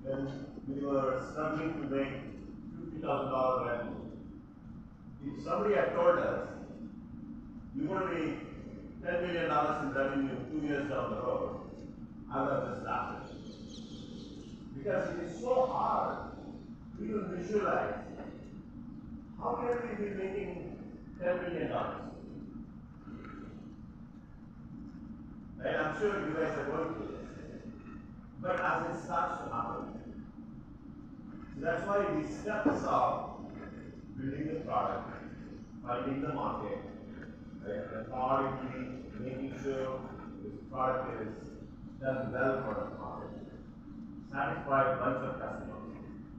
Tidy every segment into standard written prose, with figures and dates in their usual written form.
when we were struggling to make $50,000 revenue, if somebody had told us you're going to be $10 million in revenue 2 years down the road, I would have just laughed. Because it is so hard to even visualize how can we be making $10 million. Right? I'm sure you guys are going through this. But as it starts to happen, so that's why these steps of building the product, finding the market, right? Methodically making sure this product is done well for the market, satisfy a bunch of customers,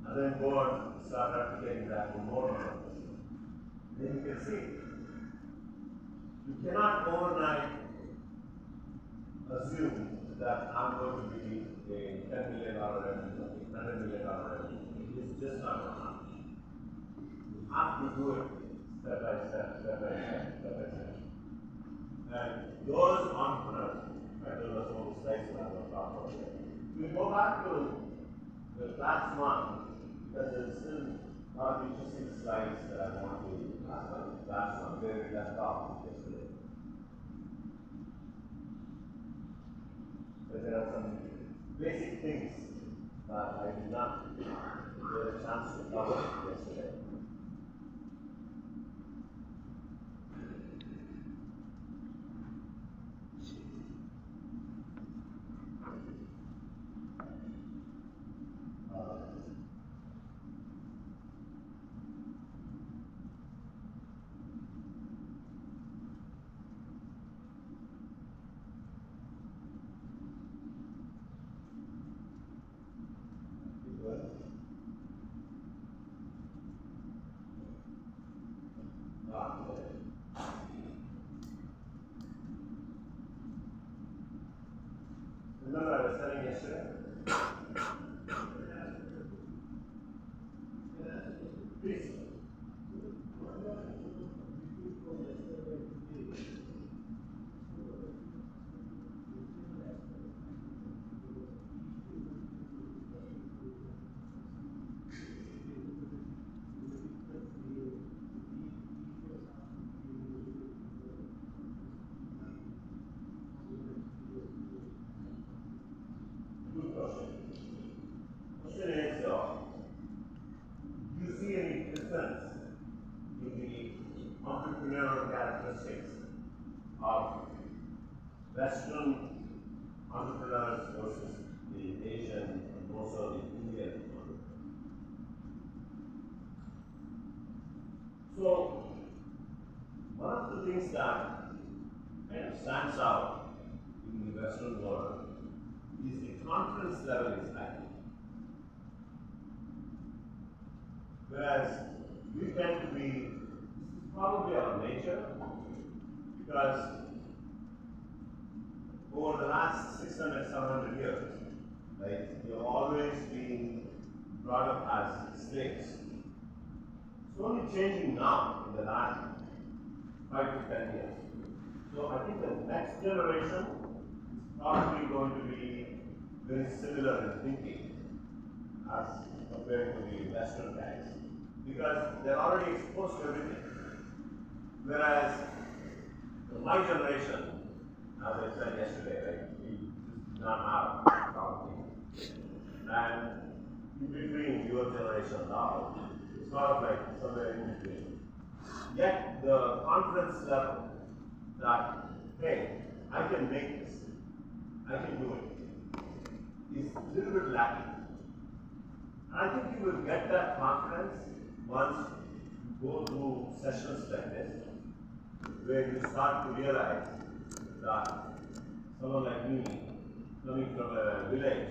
and then go and start replicating that to more customers. Then you can see, you cannot overnight assume that I'm going to be a $10 million revenue, $100 million revenue. It's just not going to happen. You have to do it step by step, step by step, step by step. And those entrepreneurs, right, those are some of the slides that I'm going to talk about here. We go back to the last one, because there's still a lot of interesting slides that I want to last one, where we left off yesterday. But there are some basic things that I did not get a chance to cover yesterday. Remember I was telling yesterday? Please. Good question. Question is, do you see any difference in the entrepreneurial characteristics of Western entrepreneurs versus the Asian and also the Indian entrepreneurs? So, one of the things that kind of stands out in the Western world is the confidence level is high. Whereas we tend to be, this is probably our nature, because over the last 600, 700 years, right, we have always been brought up as slaves. It's only changing now in the last 5 to 10 years. So I think the next generation is probably going to be very similar in thinking as compared to the Western guys, because they're already exposed to everything. Whereas my generation, as I said yesterday, right, we just did not have probably. And in between your generation now, it's sort of like somewhere in between. Yet the confidence level that, hey, I can make this, I can do it, is a little bit lacking. And I think you will get that confidence once you go through sessions like this, where you start to realize that someone like me, coming from a village,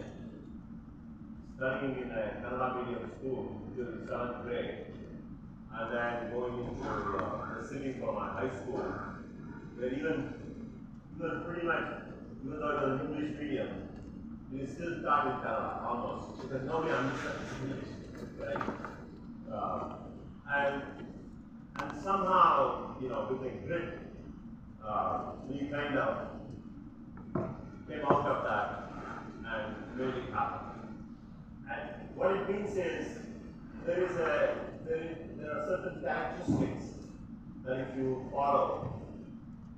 studying in a Kannada medium school until 7th grade, and then going into the city for my high school, where even pretty much, even though it was English medium, we still start in Kannada almost, because nobody understands English, right? And somehow, with a grit, we kind of came out of that and made it happen. And what it means is there is a there are certain characteristics that if you follow,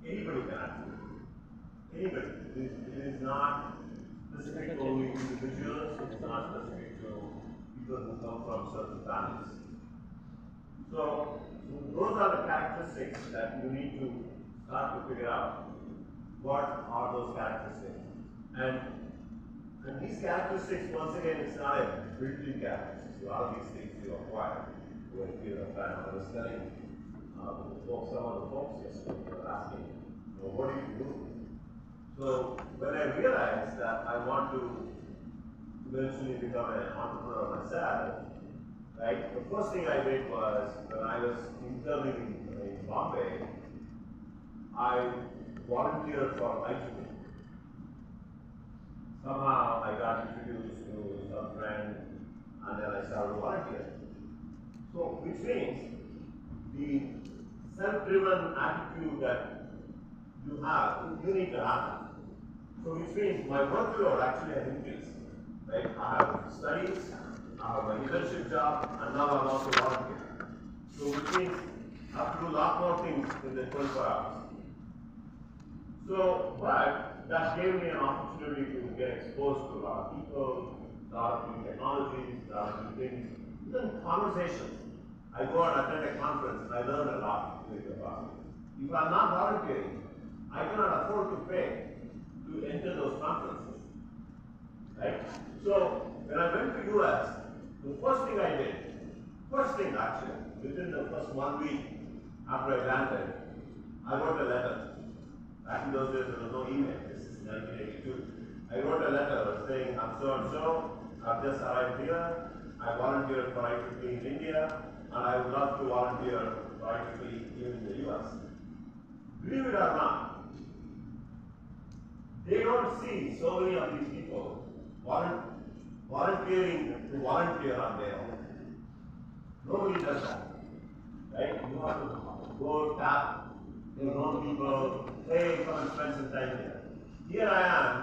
anybody can actually. Anybody. It is not specific to only individuals, it is not specific to people who come from certain families. So those are the characteristics that you need to start to figure out. What are those characteristics? And these characteristics, once again, it's not a built-in characteristics. A lot of these things you acquire over a period of time. I was telling some of the folks yesterday, they were asking, what do you do? So when I realized that I want to eventually become an entrepreneur myself, right, the first thing I did was, when I was interning in Bombay, I volunteered for IIT. Somehow I got introduced to some friend, and then I started volunteering. So, which means the self-driven attitude that you have, you need to have. So, which means my workload actually has increased. Right? I have studies, I have my internship job, and now I'm also volunteering. So, which means I have to do a lot more things in the 24 hours. So, but that gave me an opportunity to get exposed to a lot of people, a lot of new technologies, a lot of new things, even conversations. I go and attend a conference and I learn a lot during the process. If I'm not volunteering, I cannot afford to pay to enter those conferences. Right? So when I went to US, the first thing I did, first thing actually, within the first 1 week after I landed, I wrote a letter. Back in those days, there was no email. This is 1982. I wrote a letter saying, I'm so and so, I've just arrived here, I volunteered for IIT in India, and I would love to volunteer for IIT here in the US. Believe it or not, they don't see so many of these people volunteering to volunteer on their own. Nobody does that. Right? You have to go tap your own people, hey, come and spend some time here. Here I am,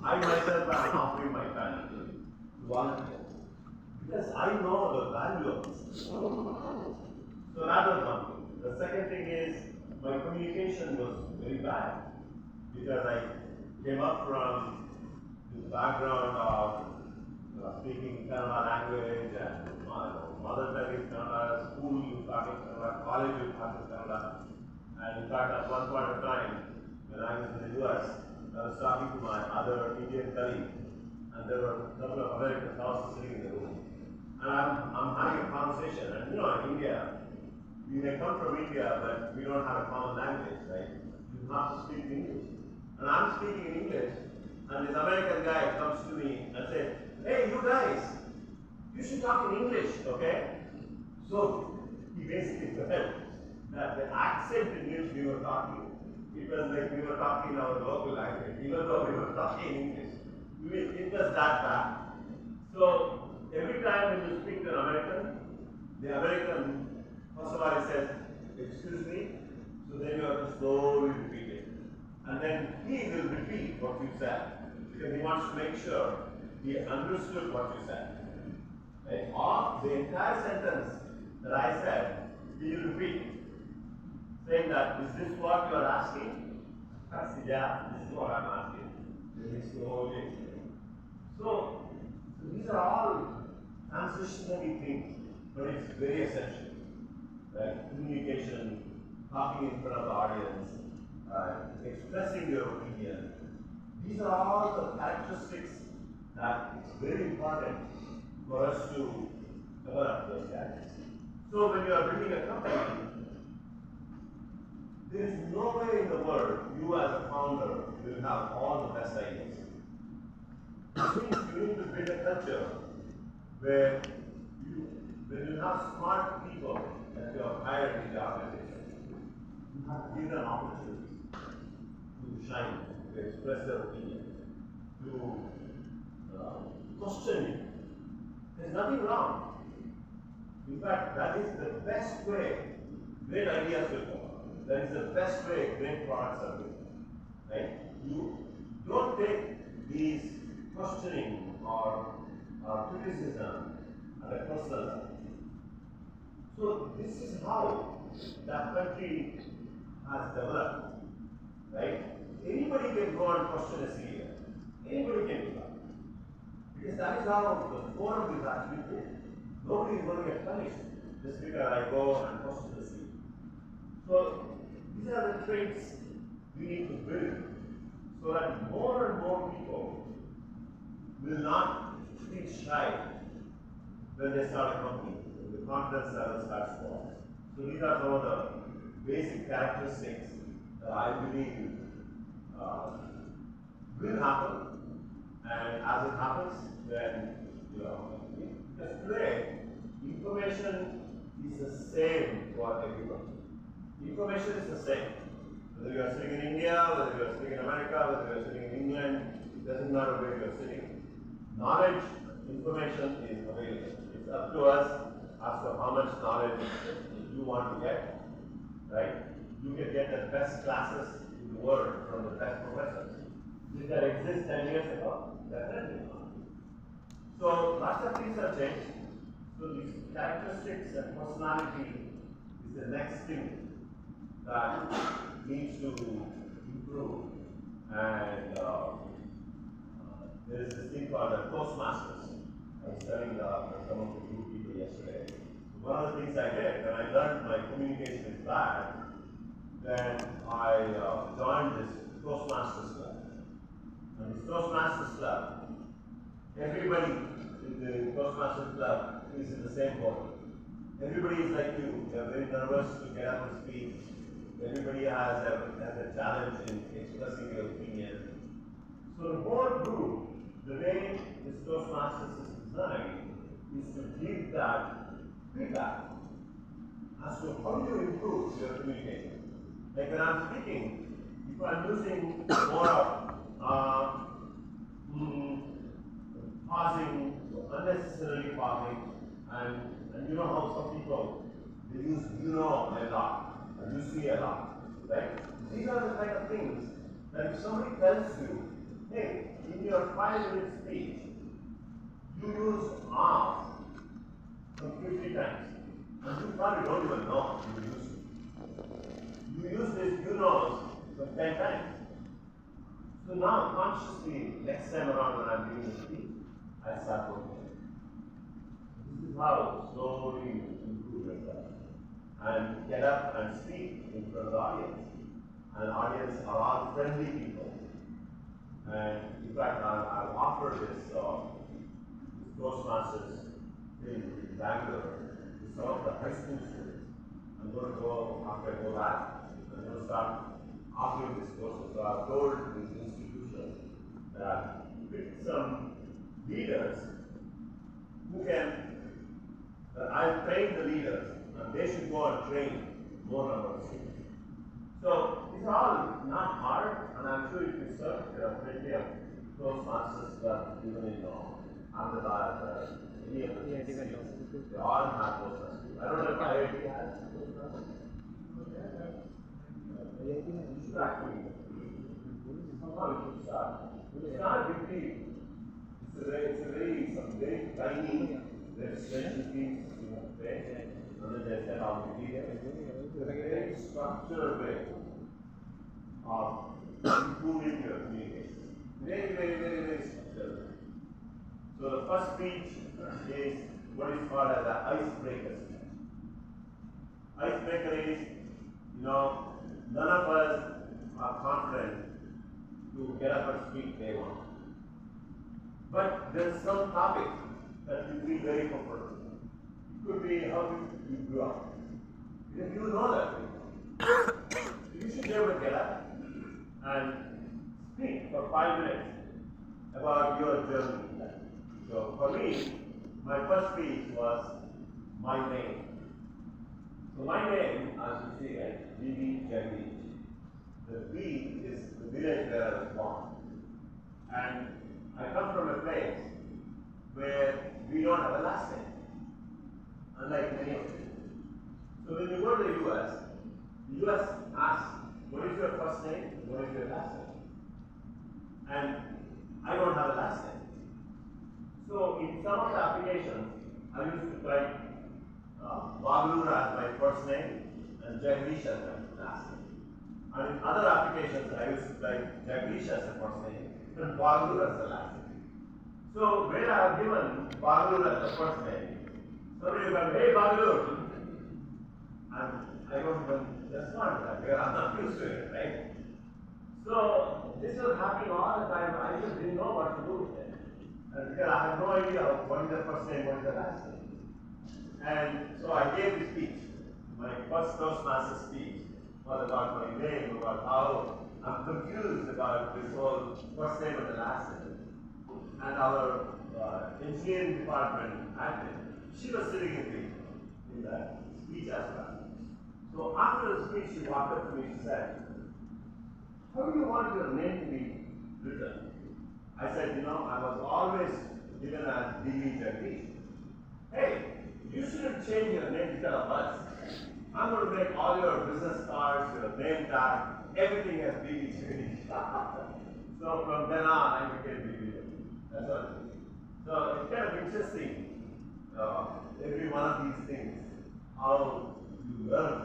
I myself am offering my time to volunteer. Because I know the value of this. So that was one thing. The second thing is, my communication was very bad. Because I came up from the background of speaking Kannada language, and mother tongue is Kannada, school you talking Kannada, college you talking Kannada. And in fact, at one point of time, when I was in the US, I was talking to my other Indian colleague, and there were a couple of Americans also sitting in the room. And I'm having a conversation, and in India, we may come from India, but we don't have a common language, right? You have to speak English. And I'm speaking in English, and this American guy comes to me and says, hey, you guys, you should talk in English, okay? So he basically said that the accent in which we were talking, it was like we were talking in our local language, even though we were talking in English. It was that bad. So every time when you speak to an American, the American, first of all, he says, excuse me, so then you have to slowly repeat it. And then he will repeat what you said, because he wants to make sure he understood what you said. Right? Or the entire sentence that I said, he will repeat, saying that, is this what you are asking? I said, yeah, this is what I'm asking. Very slowly. So these are all transitionary things, but it's very essential. Right? Communication, talking in front of the audience, expressing your opinion. These are all the characteristics that it's very important for us to develop those characteristics. So when you are building a company, there is no way in the world you as a founder will have all the best ideas. It means you need to build a culture where when you have smart people that you have hired in the organization, you have to give them opportunities to shine, to express their opinion, to question you. There's nothing wrong. In fact, that is the best way great ideas will come. That is the best way great products are built. Right? You don't take these questioning or or criticism at a personal level. So this is how that country has developed, right? Anybody can go and question a CEO. Anybody can do that. Because that is how the forum is actually built. Nobody is going to get punished just because I go and question the CEO. So these are the traits we need to build so that more and more people will not feel shy when they start a company. The confidence level starts falling. So these are some of the basic characteristics that I believe will happen. And as it happens, then, because today, information is the same for everyone. Information is the same. Whether you are sitting in India, whether you are sitting in America, whether you are sitting in England, it doesn't matter where you are sitting. Knowledge, information is available. It's up to us as to how much knowledge you want to get, right? You can get the best classes in the world from the best professors. Did that exist 10 years ago? Definitely not. So lots of things have changed. So these characteristics and personality is the next thing that needs to improve. And there is this thing called the Toastmasters. I was telling some of the group people yesterday. So one of the things I did when I learned my communication is bad, then I joined this Toastmasters club. And this Toastmasters club, everybody in the Toastmasters club is in the same boat. Everybody is like you. They are very nervous to get up and speak. Everybody has a challenge in expressing their opinion. So the whole group, the way this Toastmasters is designed, is to give that feedback as to how you improve your communication. Like when I'm speaking, if I'm using more of pausing, unnecessarily pausing, and you know how some people, they use a lot, and you see a lot, right? These are the kind of things that if somebody tells you, hey, in your 5-minute speech, you use off some 50 times, and you probably don't even know you use it. You use this some 10 times. So now, consciously, next time around when I'm giving a speech, I start working. This is how slowly you improve yourself. And get up and speak in front of the audience. And the audience are all friendly people. And in fact, I've offered this Toastmasters in Bangalore to some of the high school students. I'm going to go, after I go back, I'm going to start offering this course. So I've told this institution that pick some leaders who can, I'll train the leaders, and they should go and train more number of students. So these are all not hard, and I'm sure if you search, there are plenty of Toastmasters clubs even in Ahmedabad, any of the cities. They all have Toastmasters. I don't know if IIT has Toastmasters. You should actually, somehow you should start. It's not a big deal. Some very tiny registration fees you have to pay, and then they set out the details. It's a very structured way of improving your communication. Very structured. So the first speech is what is called as an icebreaker speech. Icebreaker is, none of us are confident to get up and speak day one. But there's some topic that you feel very comfortable. It could be how you grew up. If you know that, you should be able to get up and speak for 5 minutes about your journey. So for me, my first speech was my name. So my name, as you see, right, Jagdeesh. The B is the village where I was born. And I come from a place where we don't have a last name, unlike many of you. So when you go to the US asks, what is your first name, what is your last name? And I don't have a last name. So So in some of the applications, I used to type Bagalur as my first name and Jagdeesh as my last name. And in other applications, I used to type Jagdeesh as the first name and Bagalur as the last name. So where I have given Bagalur as the first name, somebody will go, hey Bagalur, and I don't even respond to that because I'm not used to it, right? So this was happening all the time. I just didn't know what to do with it. And because I had no idea what is the first name, what is the last name. And so I gave this speech, my first Toastmaster speech was about my name, about how I'm confused about this whole first name and the last name. And our engineering department admin, she was sitting in that speech as well. So after the speech, she walked up to me, she said, how do you want your name to be written? I said, you know, I was always given as DB Jagdeesh. Hey, you shouldn't change your name because of us. I'm going to make all your business cards, your name tag, everything as DB Jagdeesh. So from then on, I became DB Jagdeesh. That's what it is. So it's kind of interesting, every one of these things, how you learn,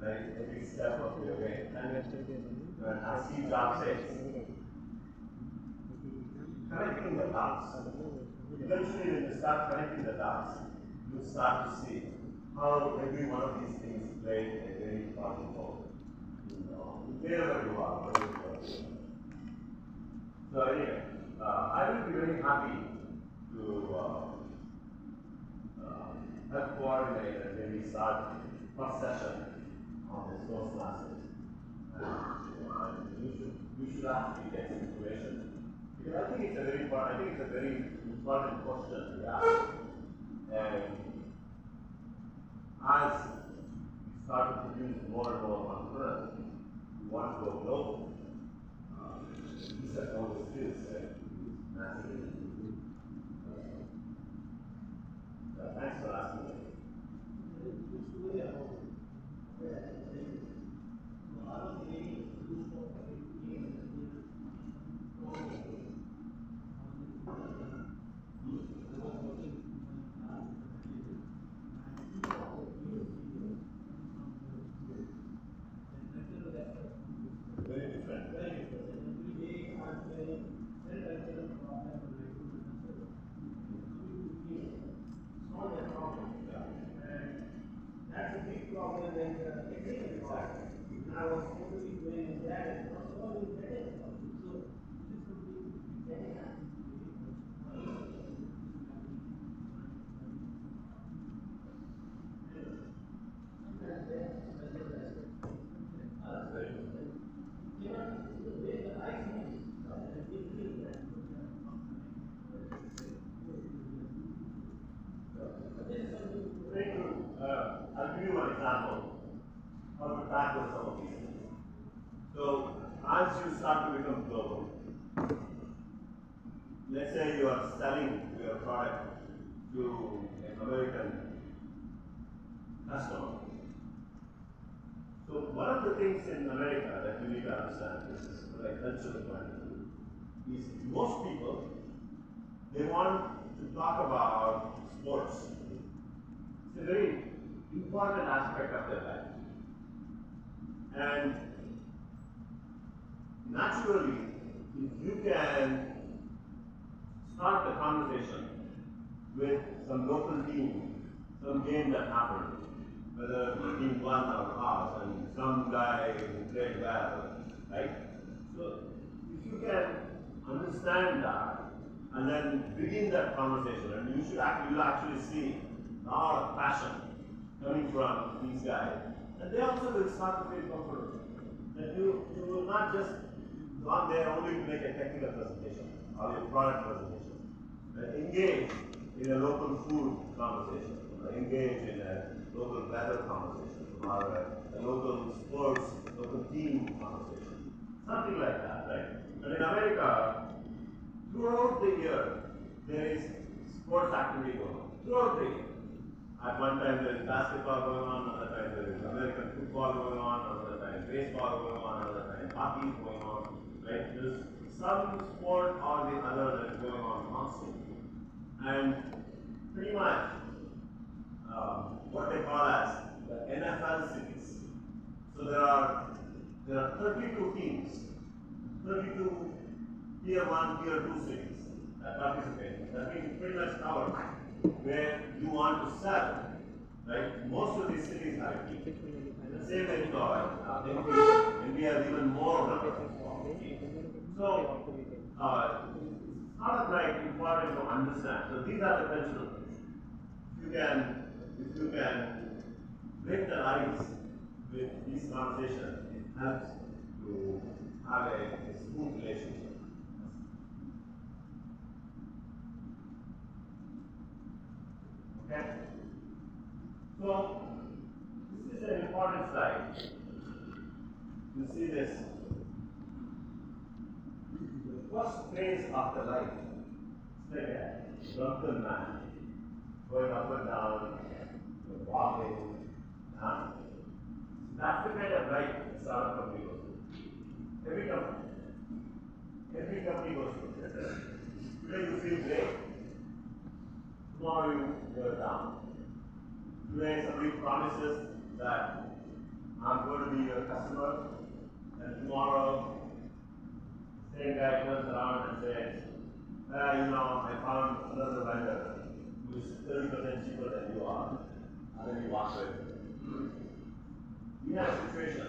right, every step of your way. And as Steve Jobs says, connecting the dots. Eventually, when you start connecting the dots, you start to see how every one of these things play a very important role. Wherever you are, wherever you are. So anyway, I will be very happy to help coordinate and maybe start first session on this Toastmasters. And you should actually get some information. Because I think it's a very important question to ask. And as we start to produce more and more entrepreneurs, we want to go global. These are all the skills that we massively improve. Thanks for asking me. I'll give you one example how to tackle some of these things. So, as you start to become global, let's say you are selling your product to an American customer. So, one of the things in America that you need to understand, this is from a cultural point of view, is most people, they want to talk about sports. It's a very important aspect of their life. And naturally, if you can start the conversation with some local team, some game that happened, whether the team won or lost, and some guy who played well, right? So if you can understand that and then begin that conversation, and you'll actually see a lot of passion coming from these guys, and they also will start to feel comfortable. That you will not just go there only to make a technical presentation or a product presentation. Engage in a local food conversation, or engage in a local weather conversation, or a local sports, local team conversation. Something like that, right? And in America, throughout the year, there is sports activity going on. Throughout the year. At one time there is basketball going on, another time there is American football going on, another time baseball going on, another time hockey going on. Right? There's some sport or the other that is going on constantly. and pretty much what they call as the NFL cities. So there are 32 teams, 32 tier 1, tier 2 cities that participate. That means pretty much covered where you want to sell. Right? Most of these cities have a team. The same way in India has even more number of teams. So it's not like important to understand. So these are the principles. If you can break the ice with these conversations, it helps to have a smooth relationship. Okay? So, this is an important slide. You see this. The first phase of the life is like a drunken man going up and down, walking. That's the kind of life a startup company goes through. Every company goes through. Today you feel great, tomorrow you're down. Today somebody promises that I'm going to be your customer, and tomorrow same guy turns around and says, I found another vendor who is 30% cheaper than you are, and then you walk away. We have a situation.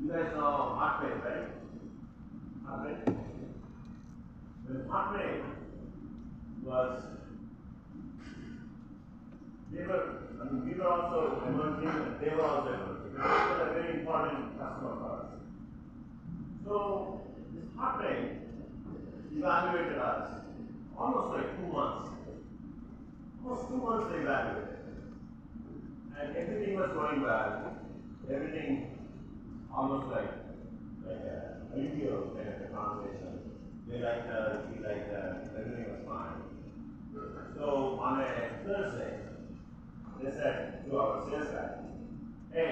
You guys know Hotmail, right? Hotmail? When Hotmail was, we were also emerging and they were also emerging. They were a very important customer for us. So, this Hotmail evaluated us almost like 2 months. Almost 2 months they evaluated. And everything was going well. Everything almost like a video kind of a conversation. They liked us, we liked them, everything was fine. So on a Thursday, they said to our sales guy, hey,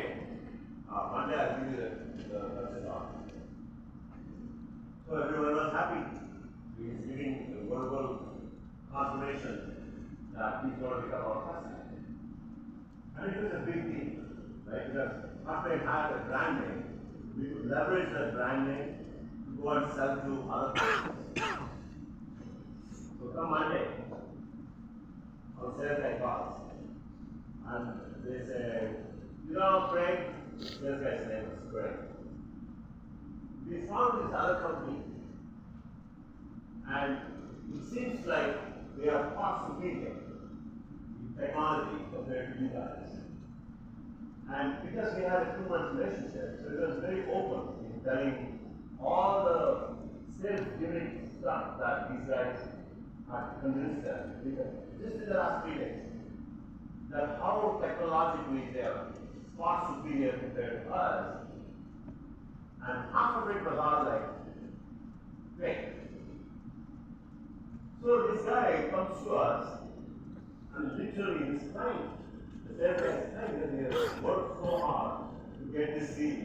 Monday I'll give you the purchase order. So everyone was happy. He was giving the verbal confirmation that he's going to become our customer. And it was a big deal, right? Because after it had a brand name, we could leverage that brand name to go and sell to other customers. So come Monday, our sales guy calls, and they say, Craig, sales guy's name was Craig. We found this other company, and it seems like they are far superior in technology compared to you guys. And because we had a 2-month relationship, so it was very open in telling all the sales-giving stuff that these guys had convinced them. Just in the last 3 days, that how technologically they are far superior compared to us, and half of it was all like fake. So this guy comes to us and literally is crying. The sales guy is crying that he has worked so hard to get this deal,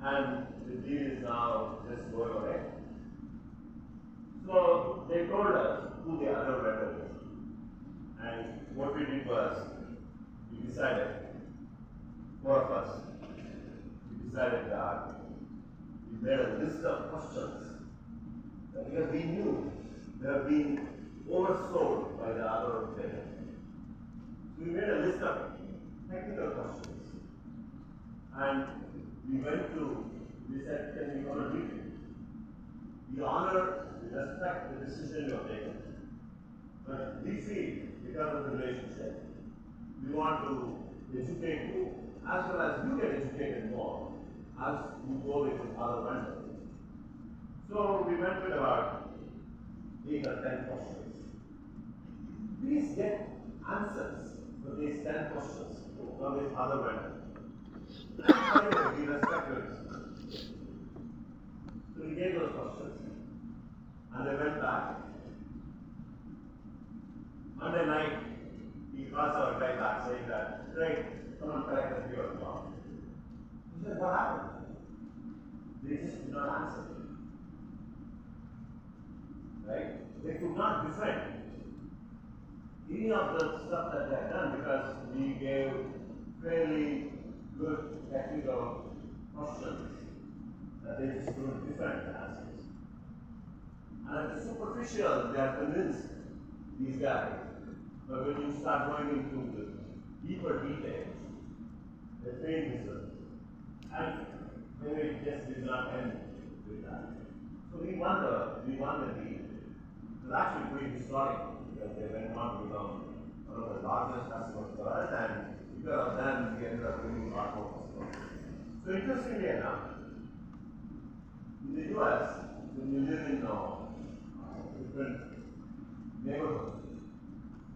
and the deal is now just going away. So they told us who the other vendor is. And what we did was, we decided, 4 of us, we decided that we made a list of questions. Because we knew they have been oversold by the other vendor. So we made a list of technical questions. And we said, can we come and meet you? We honor, we respect the decision you have taken. But we feel, because of the relationship, we want to educate you as well as you get educated more as you go with other vendors. So we went with about 8 or 10 questions. Please get answers for these 10 questions from this other vendor. And we respect your decision. So we gave those questions and they went back. Monday night, he calls our guy back saying that, Craig, come and collect the 3 o'clock. He said, what happened? They just did not answer. right? They could not defend any of the stuff that they had done because we gave fairly good technical questions that they just couldn't defend the answers. And at the superficial, they are convinced, these guys. But when you start going into the deeper details, they fail miserably. And maybe it just did not end with that. So we won the deal. It was actually pretty historic because they went on to become one of the largest customers for us, and because of them, we ended up winning a lot more customers. So interestingly enough, in the US, when you live in different neighborhoods,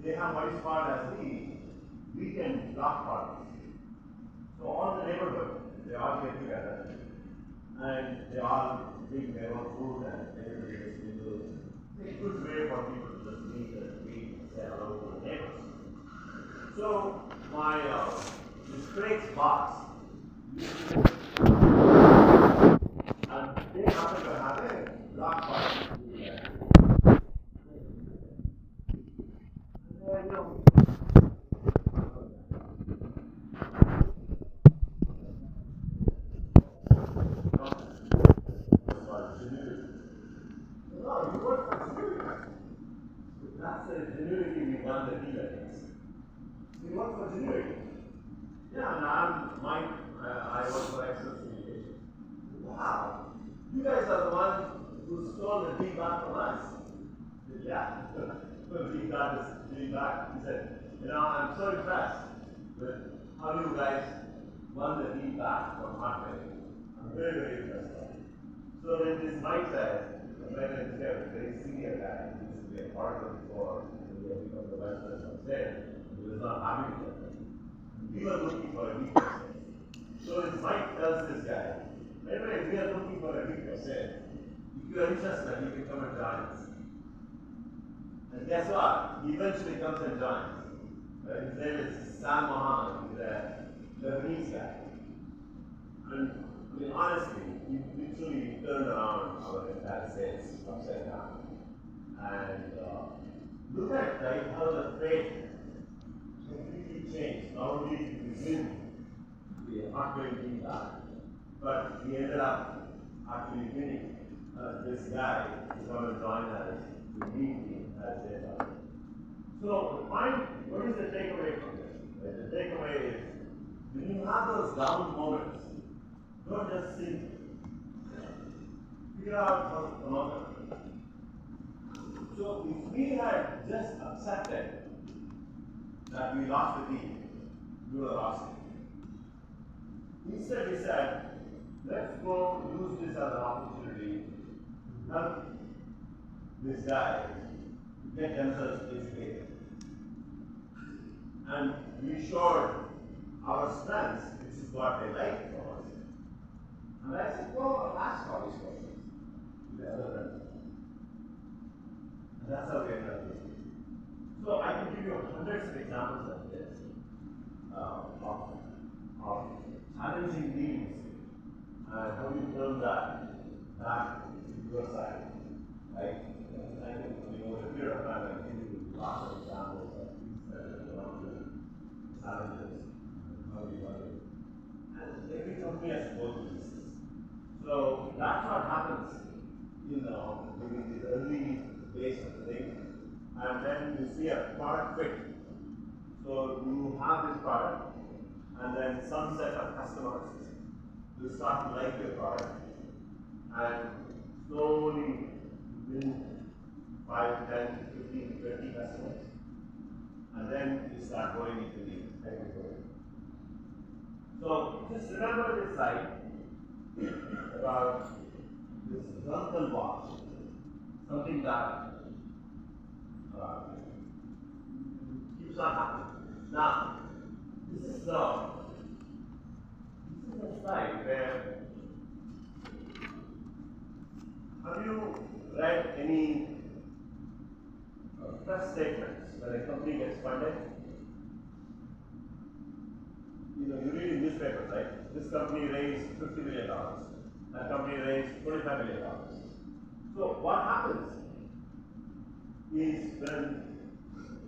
they have what is called as the weekend block parties. So all the neighborhood, they all get together and they all bring their own food and everybody gets into a good way for people to just meet and greet and say hello to the neighbors. So my this Craig's boss, and they happen to have a block party. That's the genuity we won the deal against. We work for genuity. Yeah, and I work for Excellence Communication. Wow, you guys are the ones who stole the deal back from us. Yeah, he got his deal back. He said, I'm so impressed with how you guys won the deal back from marketing. I'm very, very impressed. So when this Mike says, when this guy was a very senior guy, he used to be a partner before he had become the vice president of sales, he was not happy with that. We were looking for a weaker sale. So when Mike tells this guy, anyway, we are looking for a weaker sale. If you are interested, you can come and join us. And guess what? He eventually comes and joins. His name is Sam Mohammed. He's a Lebanese guy. And honestly, he literally turned around our entire sales upside down. And look at how the trade completely changed. Not only did we win the hardware deal, but we ended up actually winning this guy to come and join us to lead me as a. So the point, what is the takeaway from this? Right? The takeaway is when you have those down moments, don't just think. Figure out how to come out of it. So if we had just accepted that we lost the deal, we would have lost it. Instead we said, let's go use this as an opportunity to help this guy to get themselves educated. And we showed our strengths, which is what they like from us. And I said, well, I'll ask all these questions to the other vendors. And that's how we ended up doing it. So I can give you hundreds of examples like this of challenging deals and how you turn that back to your side. Right? And I think, over a period of time, I can give you lots of examples of things that are challenges and how you run it. And every company has to go through this. So that's what happens, during the early days of the thing. And then you see a product fit. So you have this product, and then some set of customers will start to like your product, and slowly win 5, 10, 15, 20 customers. And then you start going into the technical. So just remember this slide about this drunken watch, something that keeps on happening. Now, this is a slide where have you read any press statements when a company gets funded? You read in newspapers, right? This company raised $50 million. That company raised $25 million. So what happens is when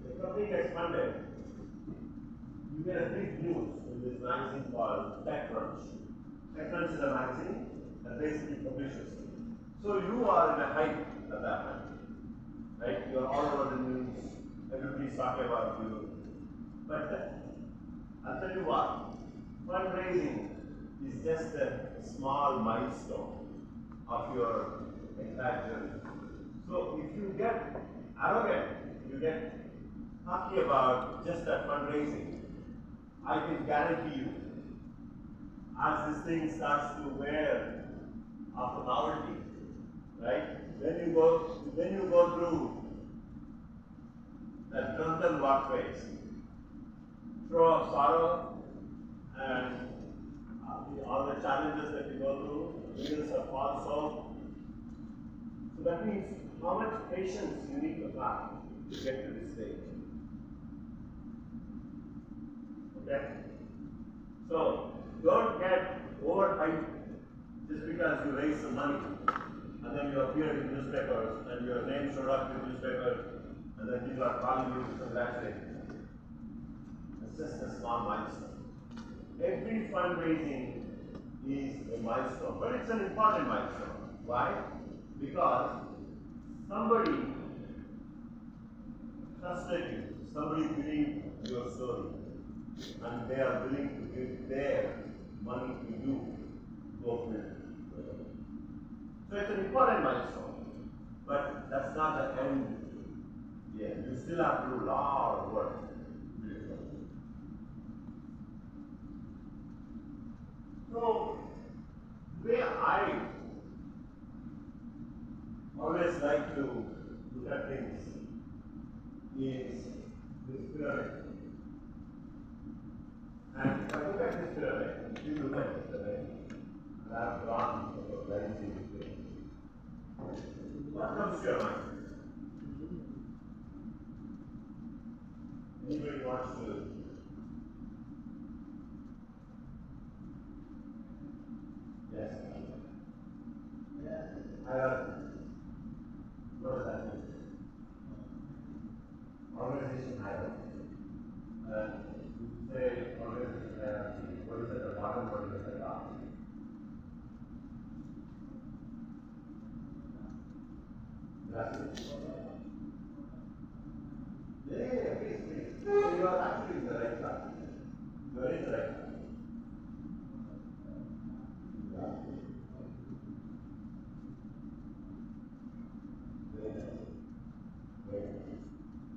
the company gets funded, you get a big news in this magazine called TechCrunch. TechCrunch is a magazine that basically publishes. So you are in a hype at that time, right? You're all over the news, everybody's talking about you. But I'll tell you what, fundraising is just a small milestone of your entire journey. So if you get arrogant, if you get cocky about just that fundraising, I can guarantee you, as this thing starts to wear after novelty, right? When you go through that drunken walk phase, throw of sorrow and all the challenges that you go through, wheels of also. So that means how much patience you need to have to get to this stage. Okay? So don't get overhyped just because you raise some money and then you appeared in newspapers and your name showed up in newspapers and then people are calling you to congratulate you. It's just a small milestone. Every fundraising is a milestone, but it's an important milestone. Why? Because somebody trusted you, somebody believed your story, and they are willing to give their money to you to go build. So it's an important milestone, but that's not the end. Yeah, you still have to do a lot of work. So, the way I always like to look at things is this pyramid. And if I look at this pyramid, if you look at this pyramid, and I've drawn a very simple thing. What comes to your mind? Anybody wants to? Yes. What does that mean? Organization hierarchy. You say organization hierarchy. What is at the bottom? What is at the top? That's it. Yeah, please. So you are actually in the right track. You are in the right track.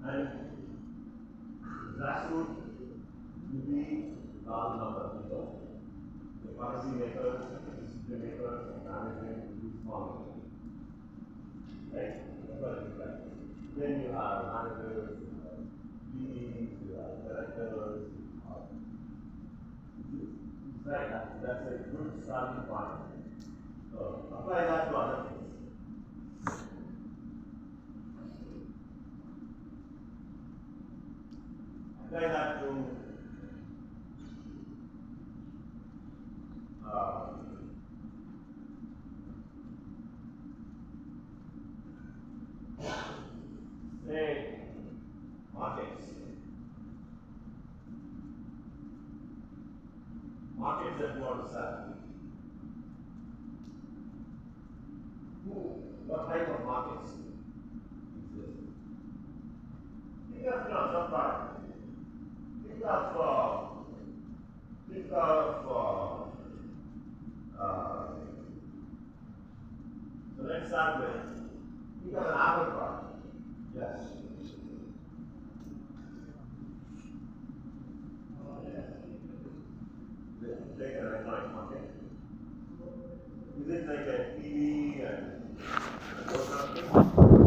And grassroots will be large number of people. The policy makers, decision makers, management will be small. Right? That's what it is like. Then you have managers, you have PDs, you have directors, it's like that. That's a good starting point. So apply that to other things. Apply that to say markets. Markets that you want to sell. What type of markets exist? Think of some product. Think of so let's start with think of an Apple product. Yes. Take an electronic market. Is it like a TV and those kind of things?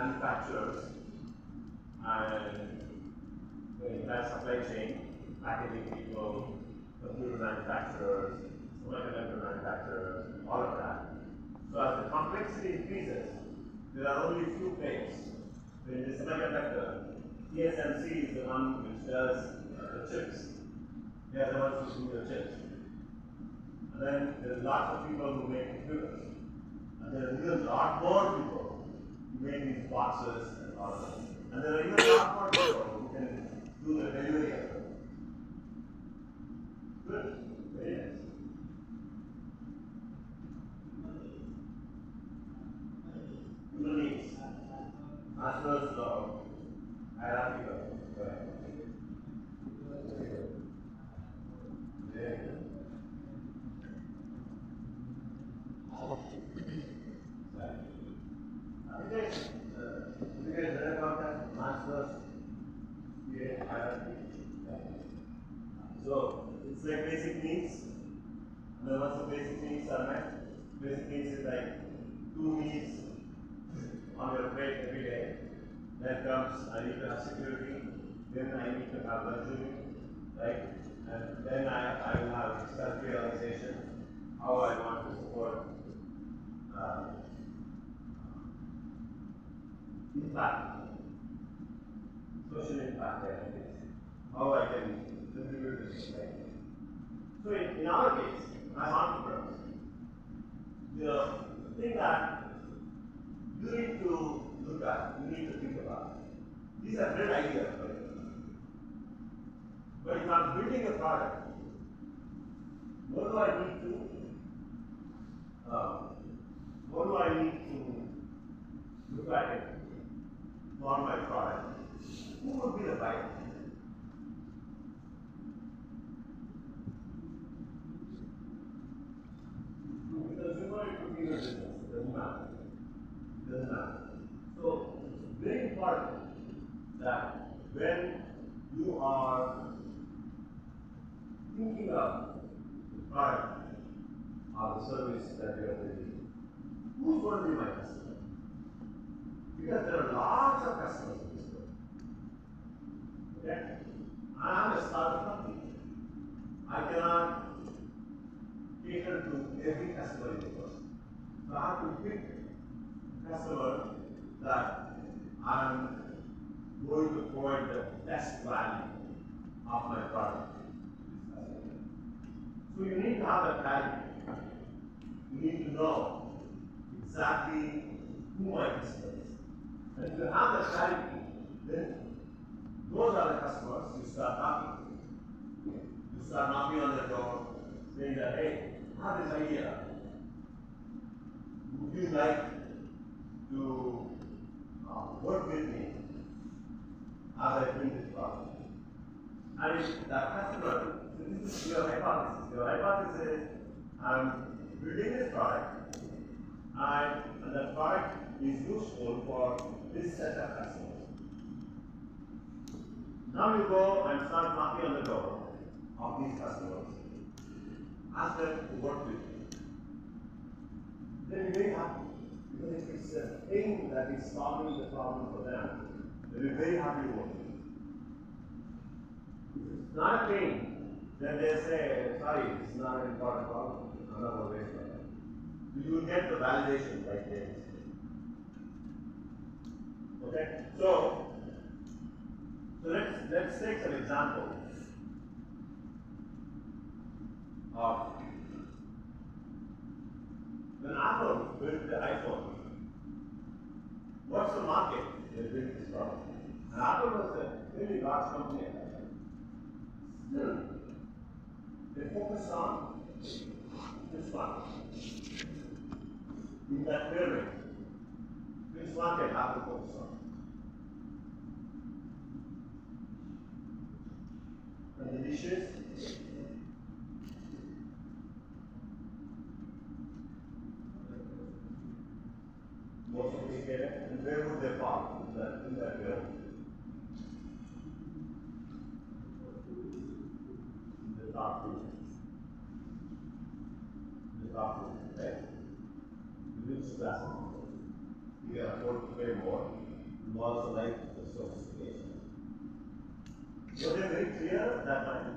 manufacturers and the entire supply chain, packaging people, computer manufacturers, semiconductor manufacturers, all of that. So as the complexity increases, there are only few players. So in the semiconductor, TSMC is the one which does the chips. They are the ones who do the chips. And then there's lots of people who make computers. And there are even a lot more people who make these boxes and all of that. And there are even a lot more people who can do the delivery of them. Good. Very nice. Human needs. Maslow's hierarchical. You guys read about that? Maslow's hierarchy. So it's like basic needs. And then once the basic needs are met, basic needs is like 2 meals on your plate every day. Then comes, I need to have security, then I need to have luxury, right? And then I will have self-realization, how I want to support impact, social impact, how I can contribute to society. So in our case, as entrepreneurs, the thing that you need to look at, you need to think about, these are great ideas, right? But if I'm building a product, what do I need to look at it for my product? Who would be the buyer? Because you know it could be your business, it doesn't matter. It doesn't matter. So it's very important that when you are thinking of the product or the service that you are building, who's going to be my customer? Because there are lots of customers in this world. Okay? I am a startup company. I cannot cater to every customer in the world. So I have to pick a customer that I am going to provide the best value of my product. So you need to have that clarity. You need to know exactly who my customer is. And if you have that clarity, then those are the customers you start talking to. You start knocking on their door, saying that, hey, I have this idea. Would you like to work with me as I bring this product? And if that customer, so this is your hypothesis. Your hypothesis is, I'm building this product, and the product is useful for this set of customers. Now you go and start knocking on the door of these customers. Ask them to work with you. They'll be very happy. Because if it's a thing that is solving the problem for them, they'll be very happy to work with you. If it's not a thing, then they say, sorry, it's not an important problem. I'm not going to waste my time. So you will get the validation right there. Okay? So let's take some examples of when Apple built the iPhone. What's the market they built this product? And Apple was a really large company at that time. Still, they focused on this market. In that pyramid, which market Apple focused on? And the dishes, more sophisticated, and where would they fall in that pyramid? In the top two. In the top two, right? The rich class. You can afford to pay more. You also like the sophistication. Was it very clear at that time?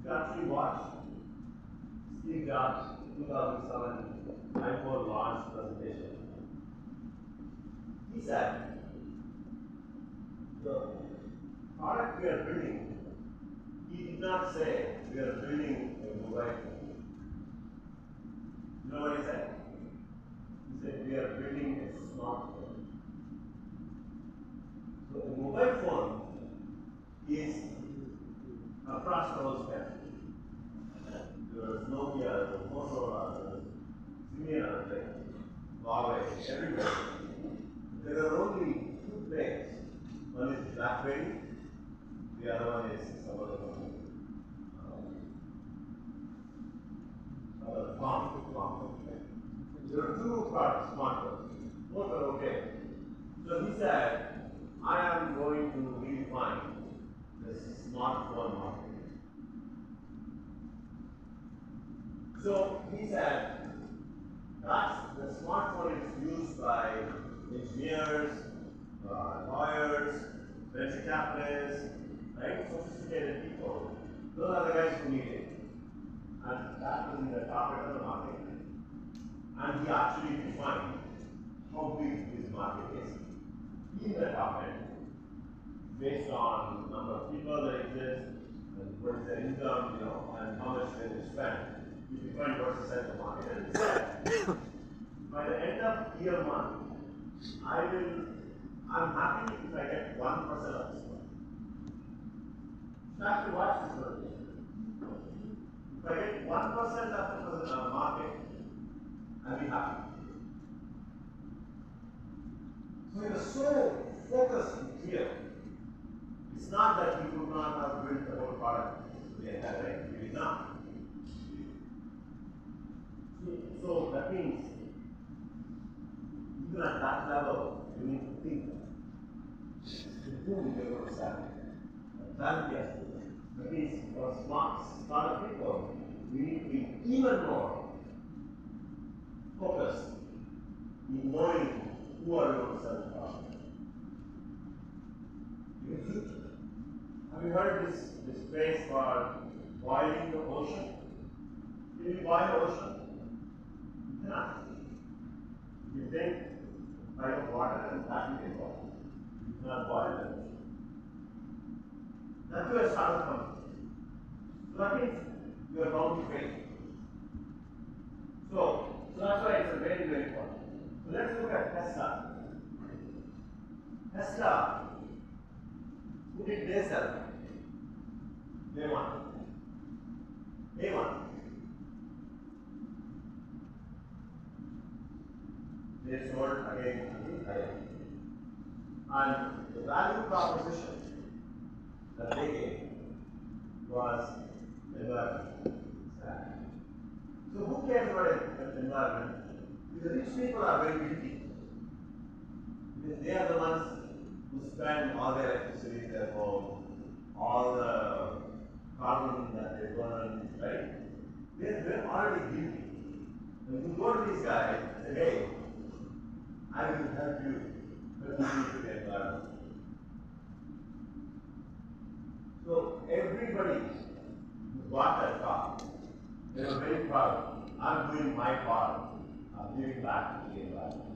You actually watched Steve Jobs 2007 iPhone launch presentation. He said, the product we are building, he did not say we are building a mobile phone. You know what he said? He said we are building a smartphone. So a mobile phone is across the whole spectrum. There is Nokia, there is Motorola, there is Symbian, Huawei, everywhere. There are only two players. One is BlackBerry, the other one is some other company. Palm. There are two products, smartphones. Both are okay. So he said, I am going to redefine the smartphone market. So he said, that's the smartphone is used by engineers, lawyers, venture capitalists, right? Sophisticated people. Those are the guys who need it. And that was in the top end of the market. And he actually defined how big this market is in the top end, based on the number of people that exist, and what is their income, and how much they will spend. He defined what's the size of the market. And he said, by the end of year one, I'm happy if I get 1% of this money. Actually, watch this one. If I get 1% of the market, I'll be happy. So he was so focused and clear. It's not that he could not have built the whole product. He did not. So that means, even at that level, you need to think to whom you're going to sell. That means for smart people, we need to be even more focused in knowing who are you going to sell the product. Have you heard this phrase called boiling the ocean? Can you boil the ocean? You cannot. You take a pile of water and that you can boil. You cannot boil the ocean. That's where it started from. So that means you are bound to fail. So that's why it's a very, very important. So let's look at Tesla. Tesla, who did they sell? Day one. They sold again higher. And the value proposition that they gave was environment. So who cares about environment? The rich people are very guilty. Because they are the ones who spend all their electricity in their home, all the carbon that they burn, right? They're already guilty. When you go to these guys and say, hey, I will help you contribute to the environment. So everybody who bought that car, they were very proud. I'm doing my part. I'm giving back to the environment.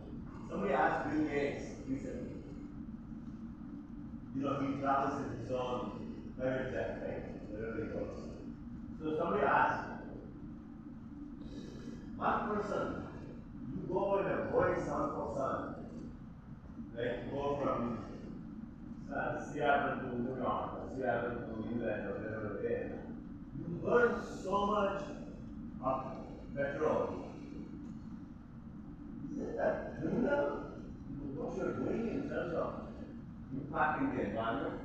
Somebody asked Bill Gates recently. He travels in his own private jet, right? Wherever he goes. So somebody asked, one person, you go in a Boeing 747, right? You go from Seattle to New York, or Seattle to England, or wherever it is. You burn so much of petrol. Isn't that criminal? What you're doing in terms of impacting the environment?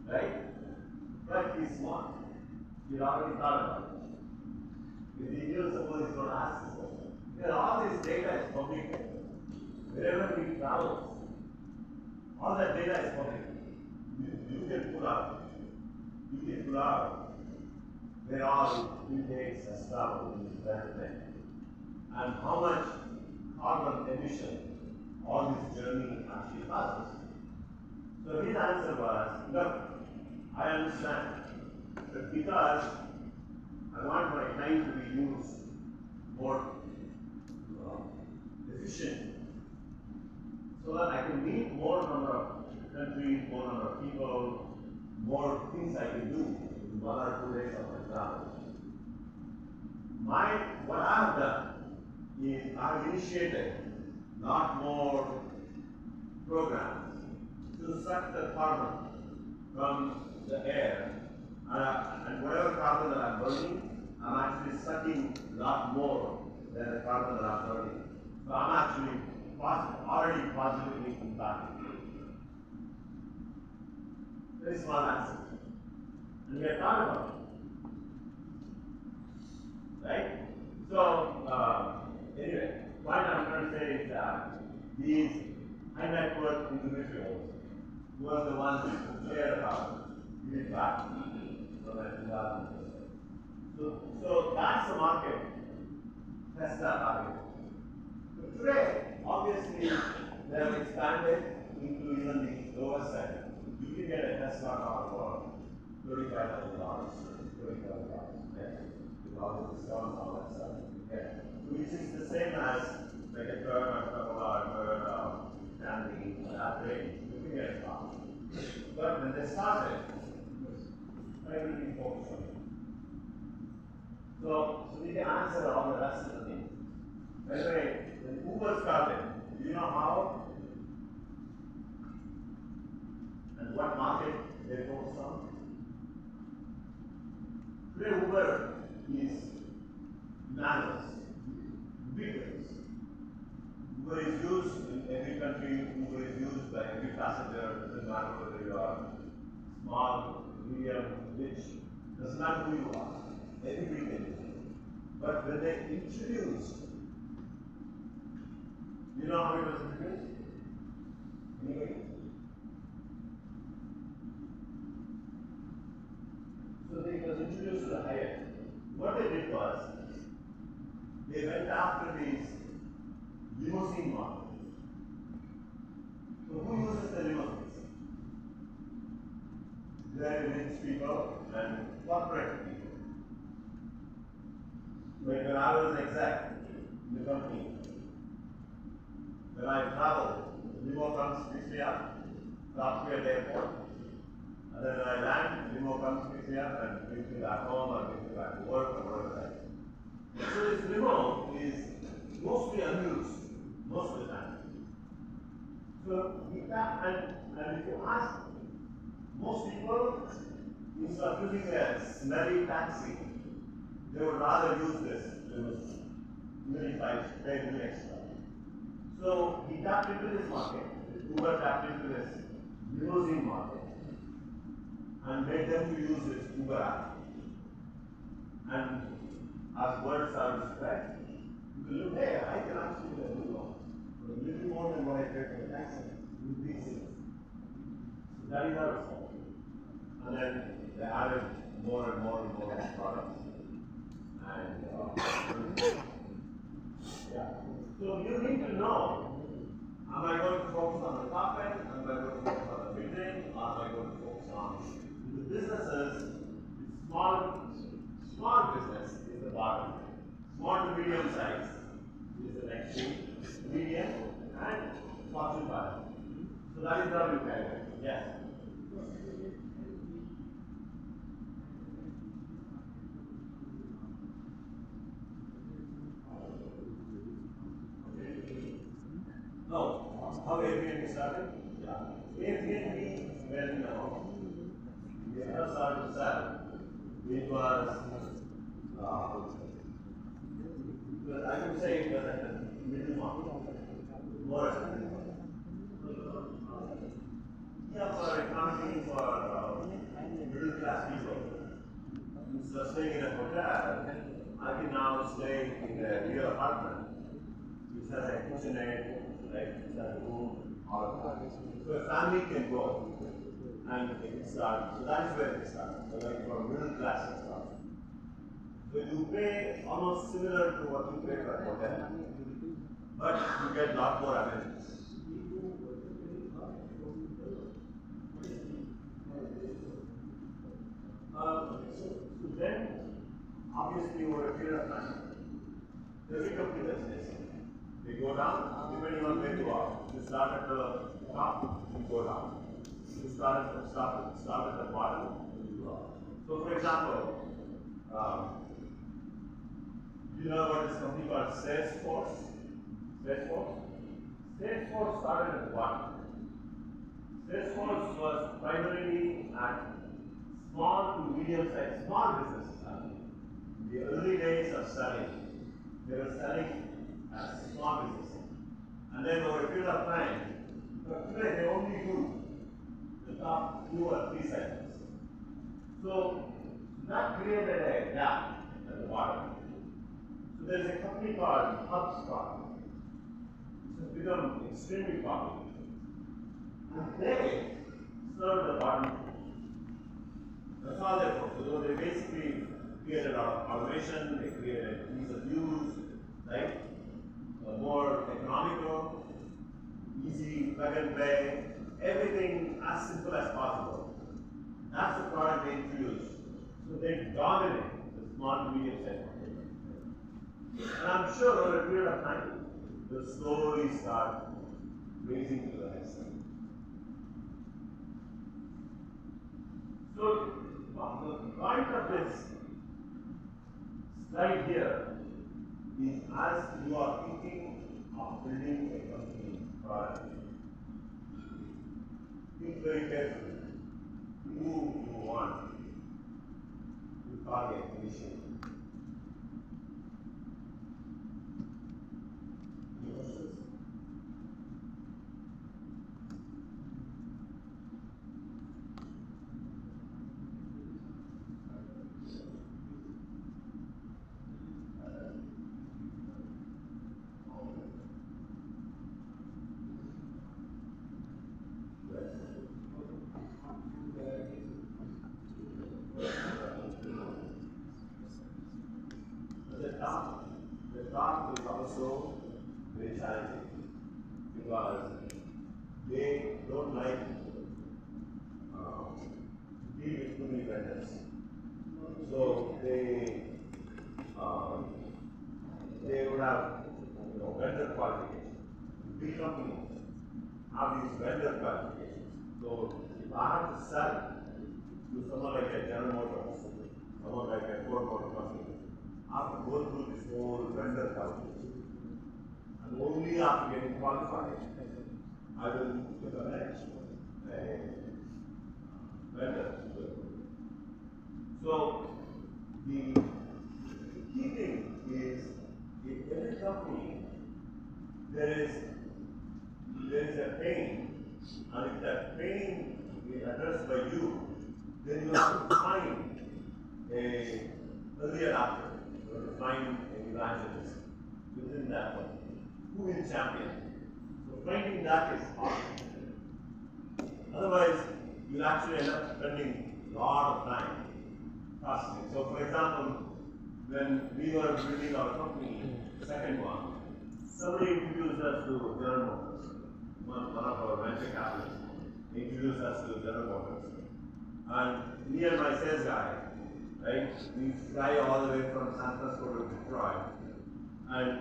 Right? But he's smart. He already thought about it. If he knew, suppose he's going to ask this question. All this data is public. Wherever he travels, all that data is public. You can pull out. Where all intakes has traveled in this planet, and how much carbon emission all this journey actually passes. So his answer was, look, I understand, but because I want my time to be used more efficient, so that I can meet more number of countries, more number of people, more things I can do in 1 or 2 days of my travel. What I have done is I have initiated not more programs to suck the carbon from the air, and whatever carbon that I'm burning, I'm actually sucking a lot more than the carbon that I'm burning. So I'm actually already positively impacting. Very small answer. And we have thought about it. Right? So, anyway, what I'm trying to say is that these high net worth individuals were the ones who cared about giving back from that environment. So that's the market. That's the target. But today, obviously, they have expanded into even the lower side. You can get a Tesla car for $35,000, right? With all the discounts, all that stuff. Okay. Which is the same as like a Toyota Corolla, Camry, that range. You can get a car. But when they started, everything focused on it. So we can answer all the rest of the things. By the way, when Uber started, do you know how and what market they focused on? Today Uber is manuals, vehicles. Uber is used in every country, Uber is used by every passenger, doesn't matter whether you are small, medium, rich, doesn't matter who you are, everybody can use it. But when they introduced, you know how it was introduced? Anybody? So it was introduced to the higher. What they did was, they went after these limousine market. So who uses the limousines? Very rich people and corporate people. Like when I was an exec in the company, when I travel, limo comes, picks me up, drops me at the airport, and then when I land, limo comes, picks me up, and brings me back home or brings me back to work or whatever that is. So this limo is mostly unused, most of the time. So and if you ask most people, instead of using a smelly taxi, they would rather use this limousine, even if I pay a little extra. So he tapped into this market, Uber tapped into this limousine market, and made them to use this Uber app. And as word started to spread, people look, hey, I can actually get a limo for a little more than what I pay for the taxi in big cities. So that is how it started. And then they added more and more and more products. And yeah. So you need to know, am I going to focus on the top end? Am I going to focus on the mid range? Or am I going to focus on the businesses? Small business is the bottom. Small to medium size is the next thing. Medium and Fortune 5. So that is how you calculate. Yes. No. How Airbnb started? Yeah. Airbnb, when we first started to sell, it was, I would say it was at the middle market, more at the middle market. Yeah, for economy, for middle class people. Instead of staying in a hotel, I can now stay in a real apartment, which has a kitchenette, right? Which has a room, all of that. So a family can go and they can start. So that is where they start. So like for middle class and stuff. So you pay almost similar to what you pay for a hotel. but you get a lot more amenities. So then, obviously, over a period of time, every company does this. They go down, depending on where you are. You start at the top, you go down. You start at the bottom, you go up. So, for example, you know what this company called Salesforce? Salesforce started at the bottom. Salesforce was primarily at small to medium-sized, small businesses. In the early days of selling, they were selling as small businesses. And then over a period of time, but today they only do the top 2 or 3 segments. So that created a gap at the bottom. So there is a company called HubSpot. It has become extremely popular. And they serve the bottom. That's all they focus. So they basically created a lot of automation, they created ease of use, right? More economical, easy plug and play, everything as simple as possible. That's the product they introduced. So they dominate the small to medium sized market. And I'm sure over a period of time, they'll slowly start raising to the next level. So the point of this slide here is as you are thinking of building a company product, think very carefully who you want to target initially. The top is also very challenging because they don't like deal with too many vendors. So they would have vendor qualifications. Big companies have these vendor qualifications. So if I have to sell to someone like a General Motors, someone like a Ford Motor Company, I have to go through this whole vendor qualification. And only after getting qualified, I will connect a vendor. So the key thing is in every company there is a pain, and if that pain is addressed by you, then you have to find a early adopter, you have to find an evangelist within that company who will champion. So finding that is hard. Otherwise, you'll actually end up spending a lot of time processing. So for example, when we were building our company, the second one, somebody introduced us to General Motors. One of our venture capitalists introduced us to General Motors. And me and my sales guy, right, we fly all the way from San Francisco to Detroit. And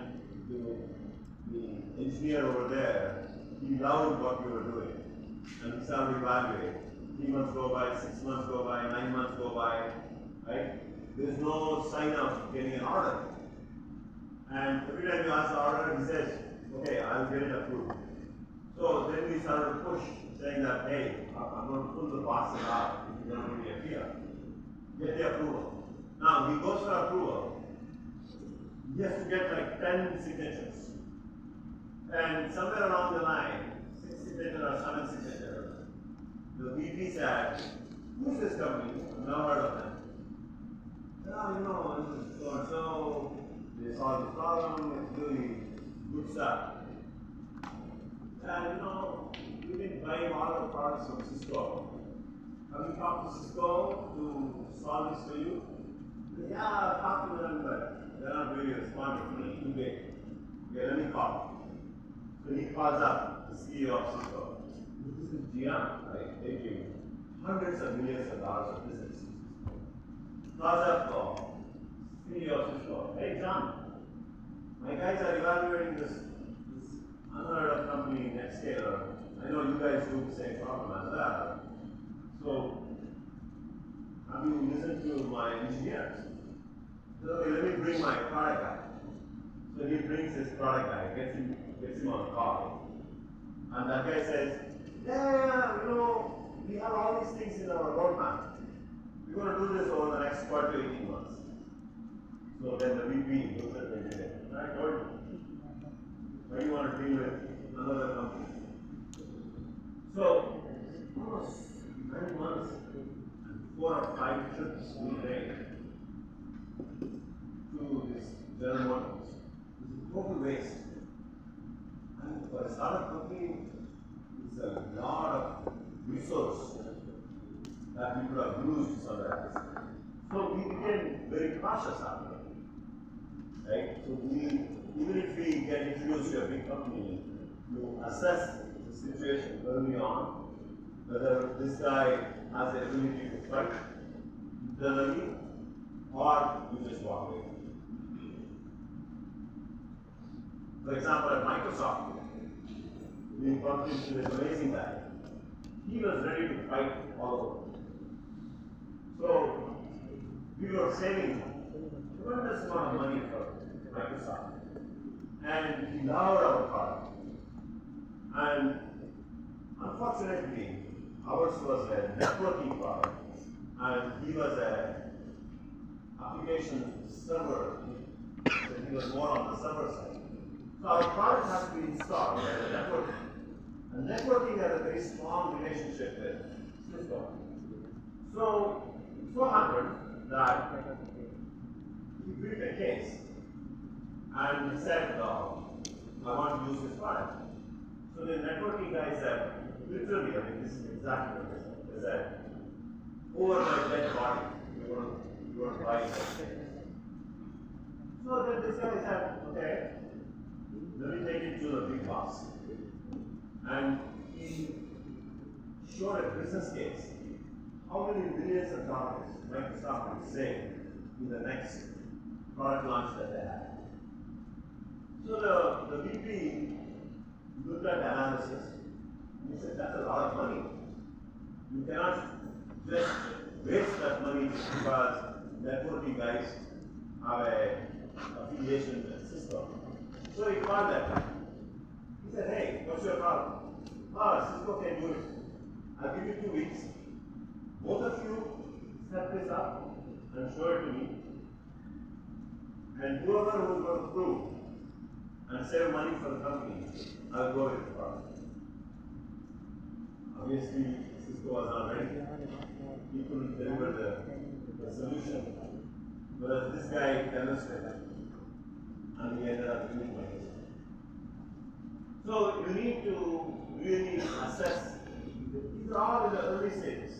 the engineer over there, he loved what we were doing. And we started evaluating. 3 months go by, 6 months go by, 9 months go by, right? There's no sign of getting an order. And every time you ask the order, he says, okay, I'll get it approved. So then we started to push, saying that, hey, I'm going to pull the boxes out if you don't give me a PR. Get the approval. Now, he goes for approval. He has to get like 10 signatures. And somewhere along the line, 6 signatures or 7 signatures, the VP said, who's this company? I've never heard of them. This is so and so, they solve this problem, it's really good stuff. And we've been buying a lot of products from Cisco. Have you talked to Cisco to solve this for you? Yeah, I've talked to them, but they're not really responding to me. Too big. Okay, let me call. So he calls up the CEO of Cisco. This is GM, right? Taking hundreds of millions of dollars of business. Calls up the CEO of Cisco. Hey, John, my guys are evaluating this unheard of company, Netscaler. I know you guys do the same problem as well. So, have you listened to my engineers? So, okay, let me bring my product guy. So he brings his product guy, gets him on the call. And that guy says, yeah, we have all these things in our roadmap. We're going to do this over the next 12 to 18 months. So then the VP looks at the engineer. I told you. Why do you want to deal with another company? So, almost 9 months and 4 or 5 trips we made to this General Motors. This is total waste. And for a startup company, it's a lot of resource that we could have used somewhere else. So we became very cautious after that. Right? So even if we get introduced to a big company, you assess the situation early on, whether this guy has the ability to fight internally, or you just walk away. For example, at Microsoft, we bumped into this amazing guy. He was ready to fight all over. So we were saving tremendous amount of money for Microsoft. And he loved our product. And unfortunately, ours was a networking product, and he was an application server, so he was more on the server side. So our product has to be installed as a networking. And networking had a very strong relationship with Cisco. So happened that he built a case and he said, I want to use this product. So the networking guy said, literally, this is exactly what they said. They said, over my dead body, you want to buy this. So then this guy said, okay, let me take it to the big boss. And he showed a business case. How many millions of dollars Microsoft would save in the next product launch that they had. So the VP looked at the analysis and he said, that's a lot of money. You cannot just waste that money because networking guys have a affiliation with Cisco. So he called them. He said, hey, what's your problem? Cisco can do it. I'll give you 2 weeks. Both of you set this up and show it to me. And whoever who's going to prove and save money for the company, I'll go with the product. Obviously, Cisco was not ready. He couldn't deliver the solution. Whereas this guy demonstrated, and he ended up doing it. So you need to really assess. These are all in the early stages.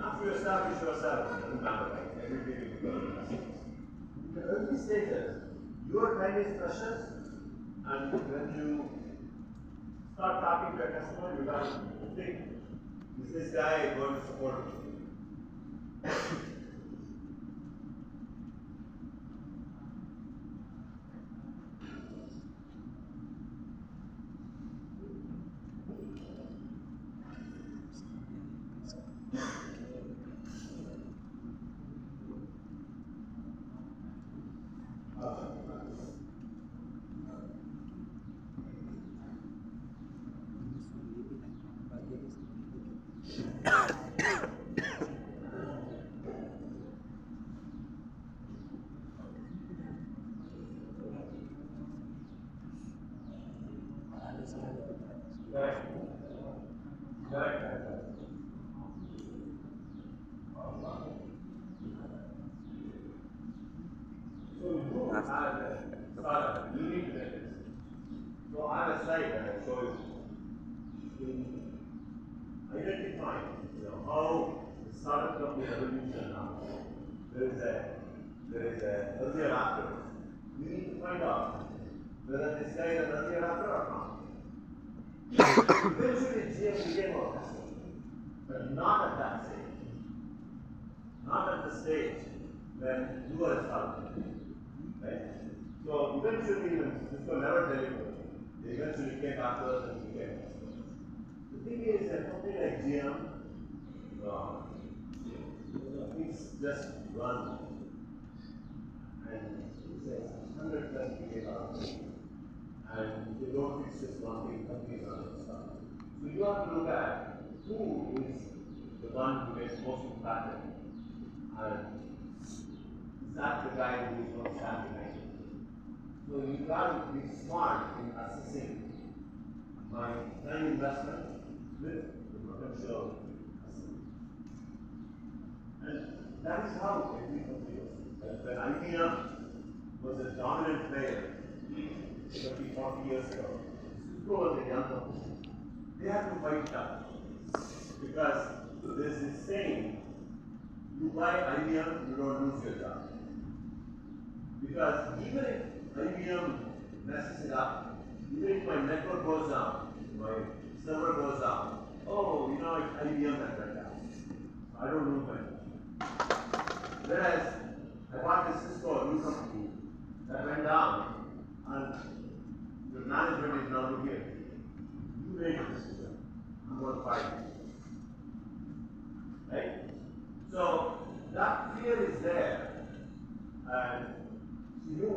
After you establish yourself, it doesn't matter, right? Everything will become a business. In the early stages, your time is precious, and when you start talking to a customer, you got to think, is this guy going to support me? So I have a slide that I show you in identifying how the startup company evolution now. There is a earlier after. We need to find out whether this guy is an early adopter or not. Eventually, GM became our customer, but not at that stage. Not at the stage when you were starting. Right? So eventually, when Cisco never delivered, they eventually came after us and became customers. The thing is, a company like GM, things just run, and it's a 100+ billion dollars, and they don't fix this one thing, companies are not stuck. So you have to look at who is the one who gets most impacted, and is that the guy who is going to stand behind it? So you got to be smart in assessing my time investment with the potential customer. And that is how every company was. When IBM was a dominant player 30, 40 years ago, Cisco was a young company. They had to fight tough because there's this saying, you buy IBM, you don't lose your job. Because even if IBM messes it up, even if my network goes down, my server goes down, oh, it's IBM that went down. I don't lose my job. Whereas I bought this Cisco new company that went down, and the management is now looking at it. You made a decision. I'm going to fight you. Right? So that fear is there, and you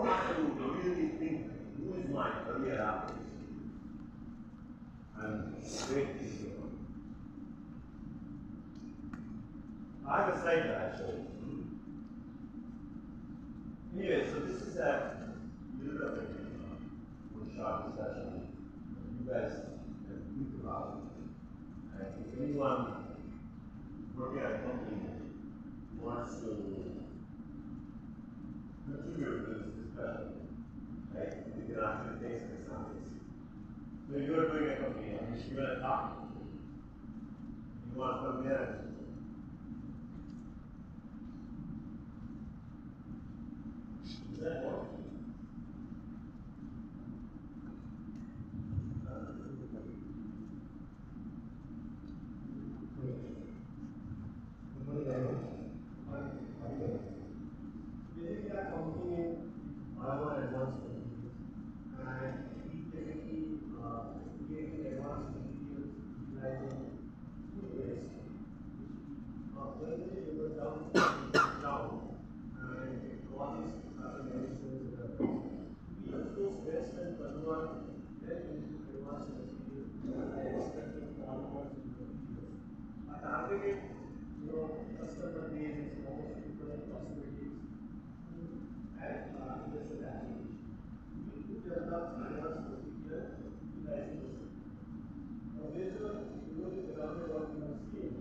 have to really think, who is my early adopters? And wait this year. I have a slide that I showed. Anyway, so this is a little bit of a short discussion. You guys can think about it. And if anyone working at a company wants to contribute to this discussion, right? You can actually take some examples. So you are doing a company, you're going to talk. You want to come here. Is that what? Basically, our company our advanced materials, and we typically create advanced materials utilizing two ways. When it goes down, and it causes certain emissions in the waste. We use those waste and convert them into advanced materials and expecting polymers in the materials. Our targeted, customer base is pharmaceutical and cosmetics and industrial application. We do develop advanced materials utilizing this. Now, based on the pyramid what you have seen,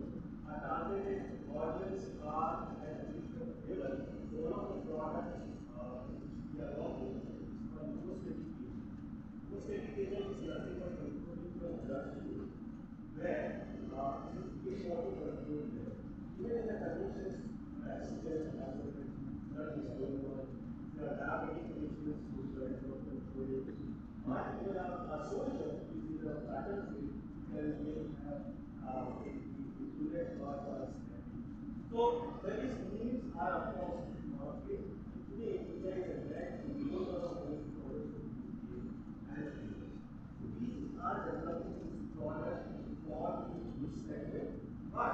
our targeted audience are at a different level. So one of the products which we are working is called post-education. Post-education is nothing but controlling from blood sugar, where you get what to control there. Even in the conditions accidents happen, blood is going on, there are diabetic patients who try to control it. But even our solution is in the battlefield, where we have bullet or so various means are of course market. Today India is a direct user of those products and these are developing this product for this segment, but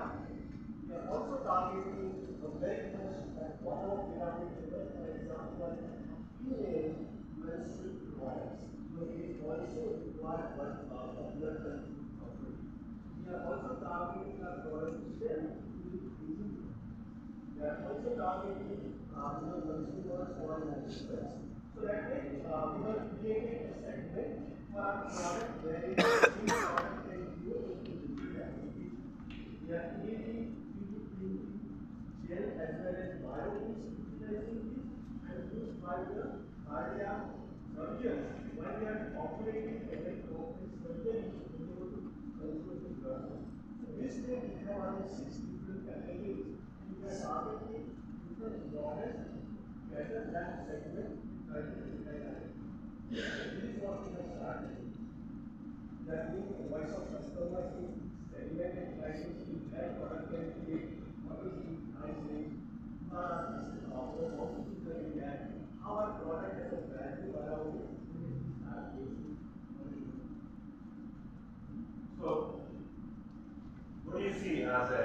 we are also targeting a very much at bottom of pyramid level, for example, female menstrual products. So it is also required for blood control property. We are also targeting our products to them. We are also targeting consumers who are more expensive. So that way, we are creating a segment for our product where this product can go into different applications. We are creating 3D printing gel as well as bioins utilizing this and used by the cardiac surgeons when they are operating a very complex surgery to be able to control the blood. So this way we have around 6 different categories. We are targeting different products better than segment try to utilize. This is what we have started. That means the voice of customers is segmented pricing to that product can create what is the pricing, how our product has a value around it. So, what do you see as a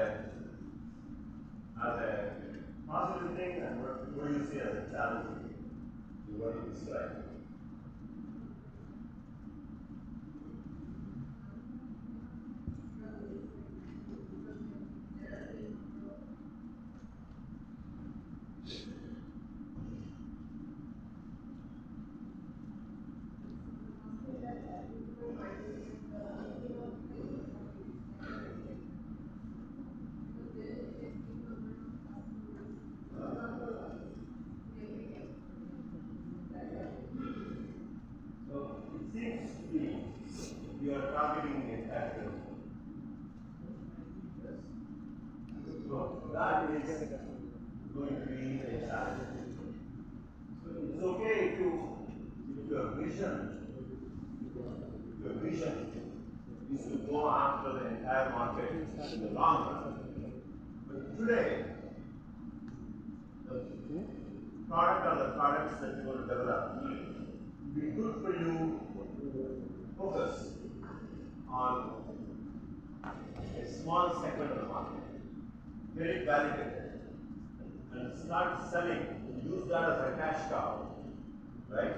positive thing, and what do you see as a challenging thing in what you describe? So, it seems to be you are targeting the entire field. So, that is going to be a challenge. So, it's okay if your vision is to go after the entire market in the long run. But today, the product or the products that you're going to develop will be good for you to focus on a small segment of the market, get it validated, and start selling. Use that as a cash cow, right?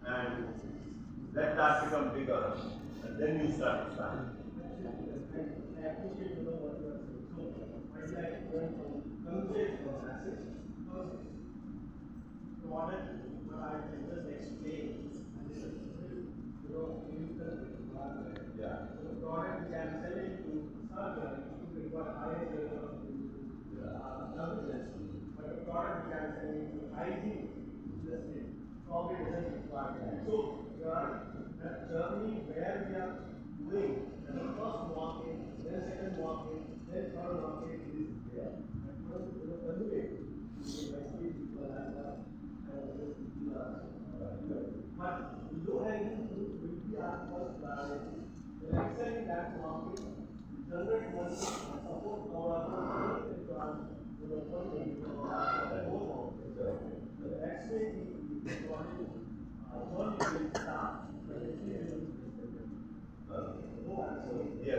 And let that become bigger, and then you start expanding. I appreciate what you are saying. So, I like going from concept from assets, because product, what I can just explain, and this is, Yeah. so the product we can sell it to surgeon, it will require higher level of surveillance, but the product we can sell it to hygiene industry probably doesn't require that. So, the journey where we are doing the first market, then second market, then third market is there. And cultivate. But low hanging fruit will be our first priority. When excel in that market, generate money and support our the next way we journey will start. Yeah.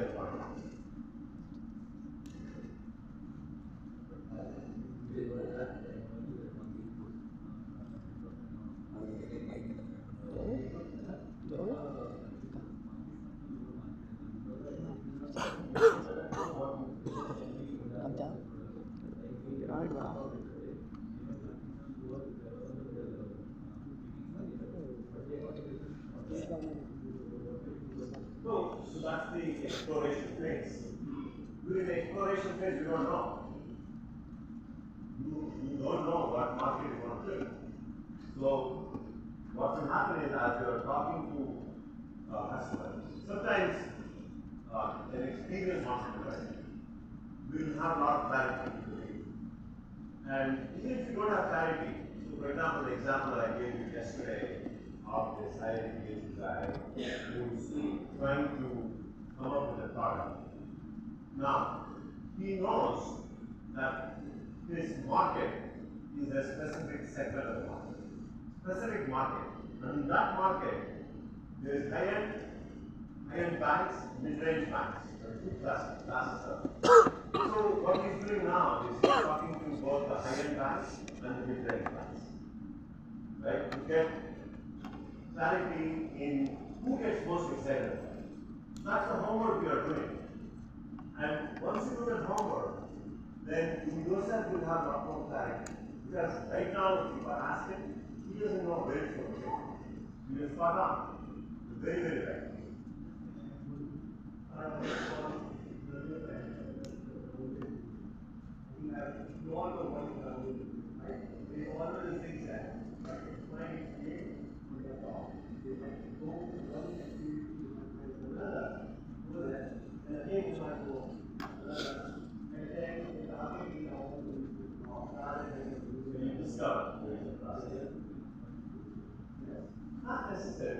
So that's the exploration phase. During the exploration phase, you don't know. You don't know what market you want to do. So what will happen is as you are talking to customers, sometimes an experienced entrepreneur will have a lot of clarity. And even if you don't have clarity, so for example, the example that I gave you yesterday of this IIT guy who's trying to come up with a product. Now, he knows that this market is a specific sector of the market. Specific market. And in that market, there is high-end banks, mid-range banks. There are two classes of. So what he's doing now is he's talking to both the high-end banks and the mid-range banks. Right? To get clarity in who gets most excited. That's the homework we are doing. And once you do that homework, then you yourself will have a lot more clarity. Because right now, if you are asking, he doesn't know where it's going to go. You are spot on. You're very, very right. You all know what you are doing, right? They always think that, but it's my experience on the top. They might go to one activity, they might find another, and again they might go another, and then the target is all to rather than So you discover there is a process. yes. Not necessarily.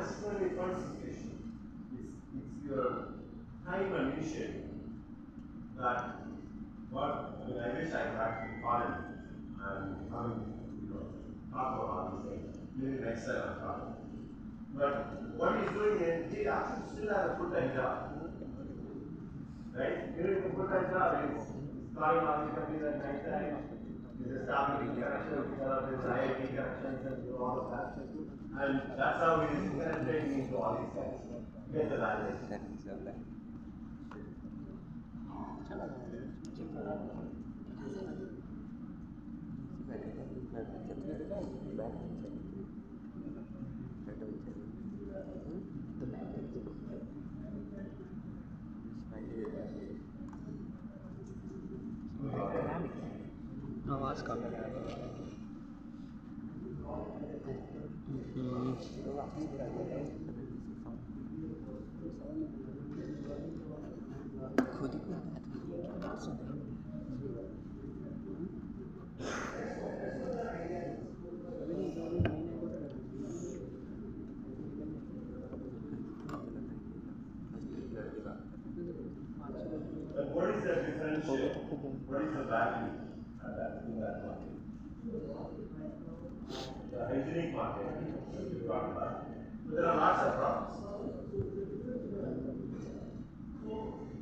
necessarily fund situation. It's your time and initiative that what I mean. I wish I could actually call him and having talk about all these things. Maybe next time I'll talk. But what he's doing is he actually still has a full-time job. Right? During the full-time job, he's calling all these companies at night time. He's establishing connections with IIT connections and all of that. And that's how he's penetrating into all these guys. Get the validation. आवाज कम खुद ही But what is the differential? What is the value in that market? The hygienic market you talked about. But there are lots of problems. Correct.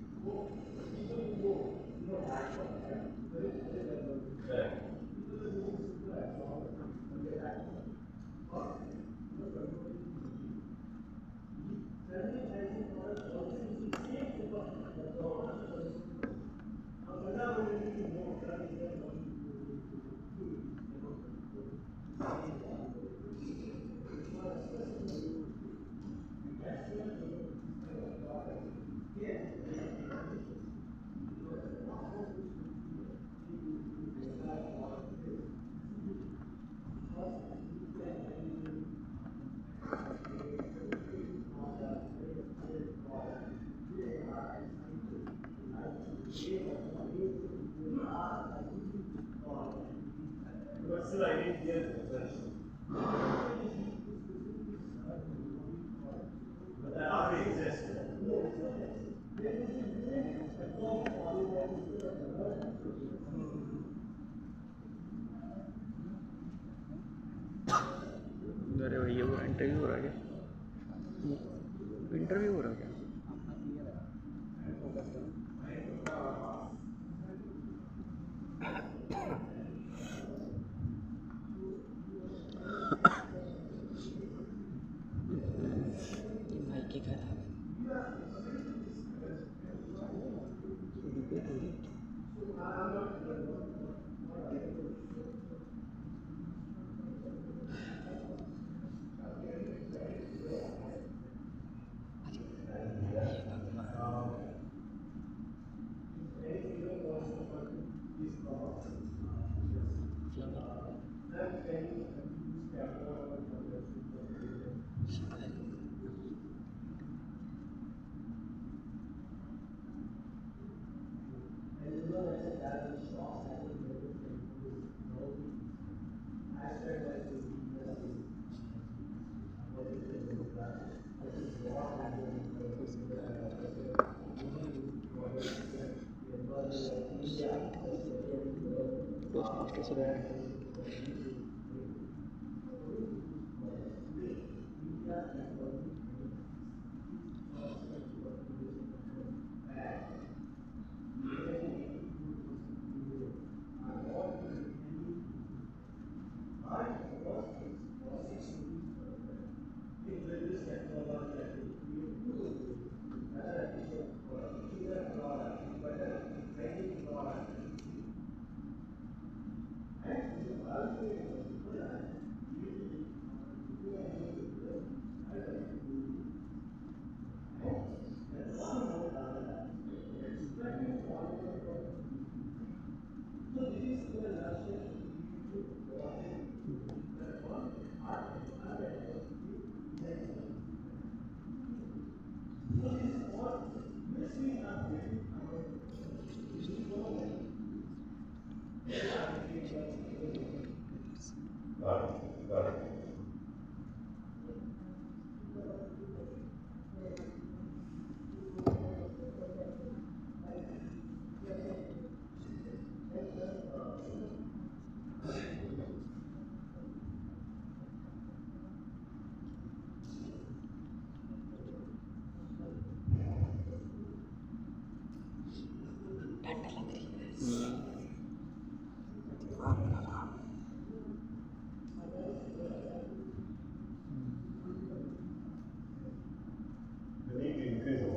But still, I need to get the differential. But that already exists. अरे भैया वो interview हो रहा है क्या interview हो रहा है क्या माइक खराब कैसे रहा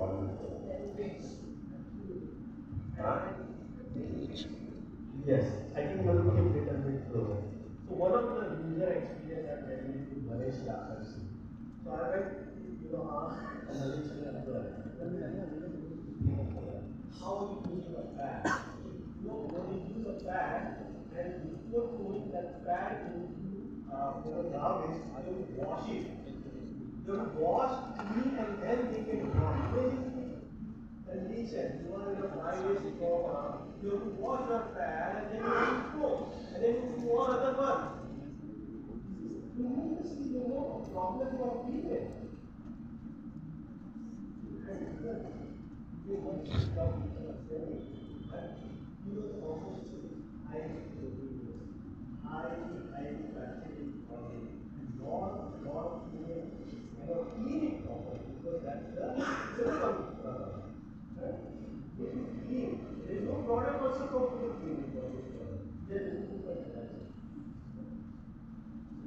volume. Huh? Yes, I think you will keep little bit slower. So one of the user experience I'm getting to Malaysia, I've seen. So I went, ask a Malaysian employee, how are you using a pad? When you use a pad and before throwing that pad into garbage, you wash it. You wash, clean, and then they can wash. Condition, you are in a 5 years trauma, you have to wash your pad and then you have to throw, and then you go on another one. You see a problem of people. You must stop saying, you know the opportunity, I practically lot of people, clean it properly, because that's the system. If you clean, there is no product also come to the cleaning process. There is no product.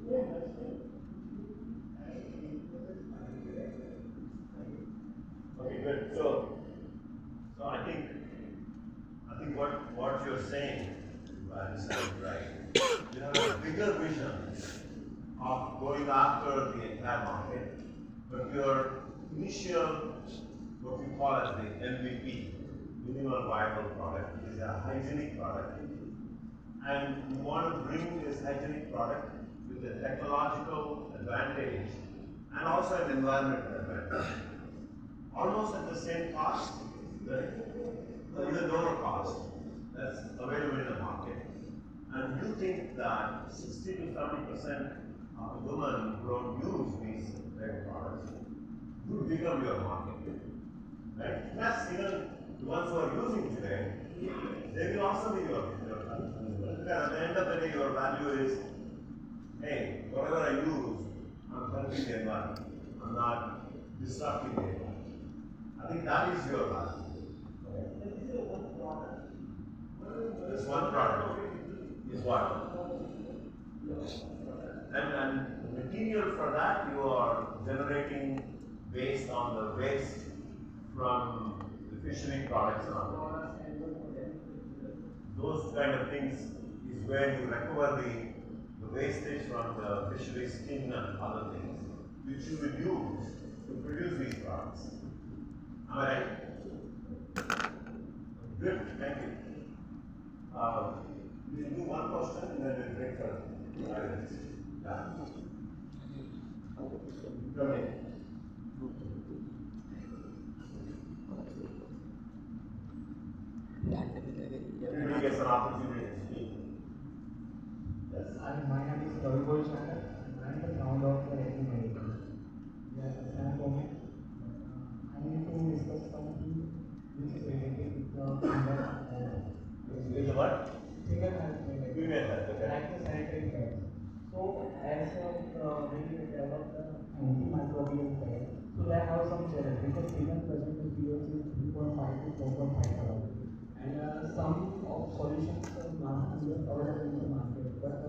You understand? Okay, good. So I think what you're saying, if I understand right, you have a bigger vision of going after the entire market, but your initial, what you call as the MVP, minimal viable product, is a hygienic product. And you want to bring this hygienic product with a technological advantage and also an environmental advantage. Almost at the same cost, right? Or even lower cost that's available in the market. And you think that 60 to 70% of the women who don't use these type of products would become your market. Right? Yes, even the ones who are using today, they will also be your target. Because at the end of the day, your value is, hey, whatever I use, I'm helping the environment. I'm not disrupting the environment. I think that is your value. This one product is what? And the material for that you are generating based on the waste from the fishery products and all. Those kind of things is where you recover the wastage from the fishery skin and other things, which you will use to produce these products. Am I right? Good, thank you. We'll do one question and then we'll break for 5 minutes. Yeah. Come in. Everybody gets an opportunity to speak. Yes, my name is Gandhinagar. I am the founder of the IIT Medical. Yes, I am coming. I need to discuss something which is related with the female health. Is the what? Female health. Female health, okay. Like the sanitary pads. So, as when we develop the antimicrobial pad, so they have some challenge because female present in pH is 3.5 to 4.5 around. And some of solutions are not available in the market, but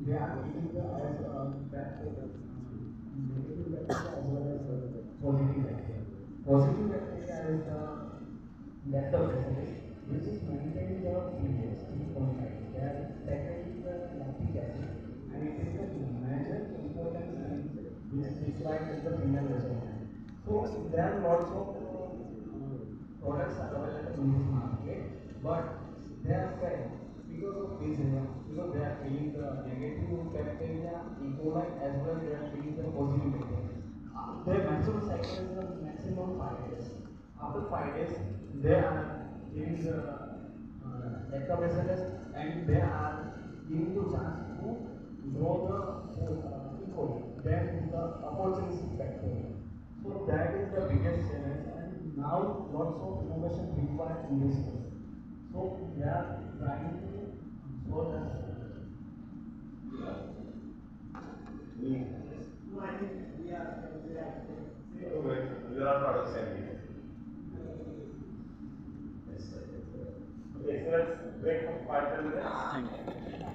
they are giving the as negative bacteria as well as positive bacteria. Positive bacteria is the lactobacillus, which is maintaining the pH 3.5. They are secondly the lactic acid, and it is the major important thing which is described as the female vagina. So there are lots of products are available in this market, but they are fed because of this because they are killing the negative bacteria, E. coli, as well as they are killing the positive bacteria. Their natural cycle is the maximum 5 days. After 5 days, they are giving the lactobacillus and they are giving the chance to grow the E. coli. Then the opportunistic bacteria. So that is the biggest challenge, and now lots of innovation required in this field. So they are trying to solve that. No, I think we are. We are not part of the same meeting. Yes, sir. Okay, so let's break for 5 minutes. Thank you.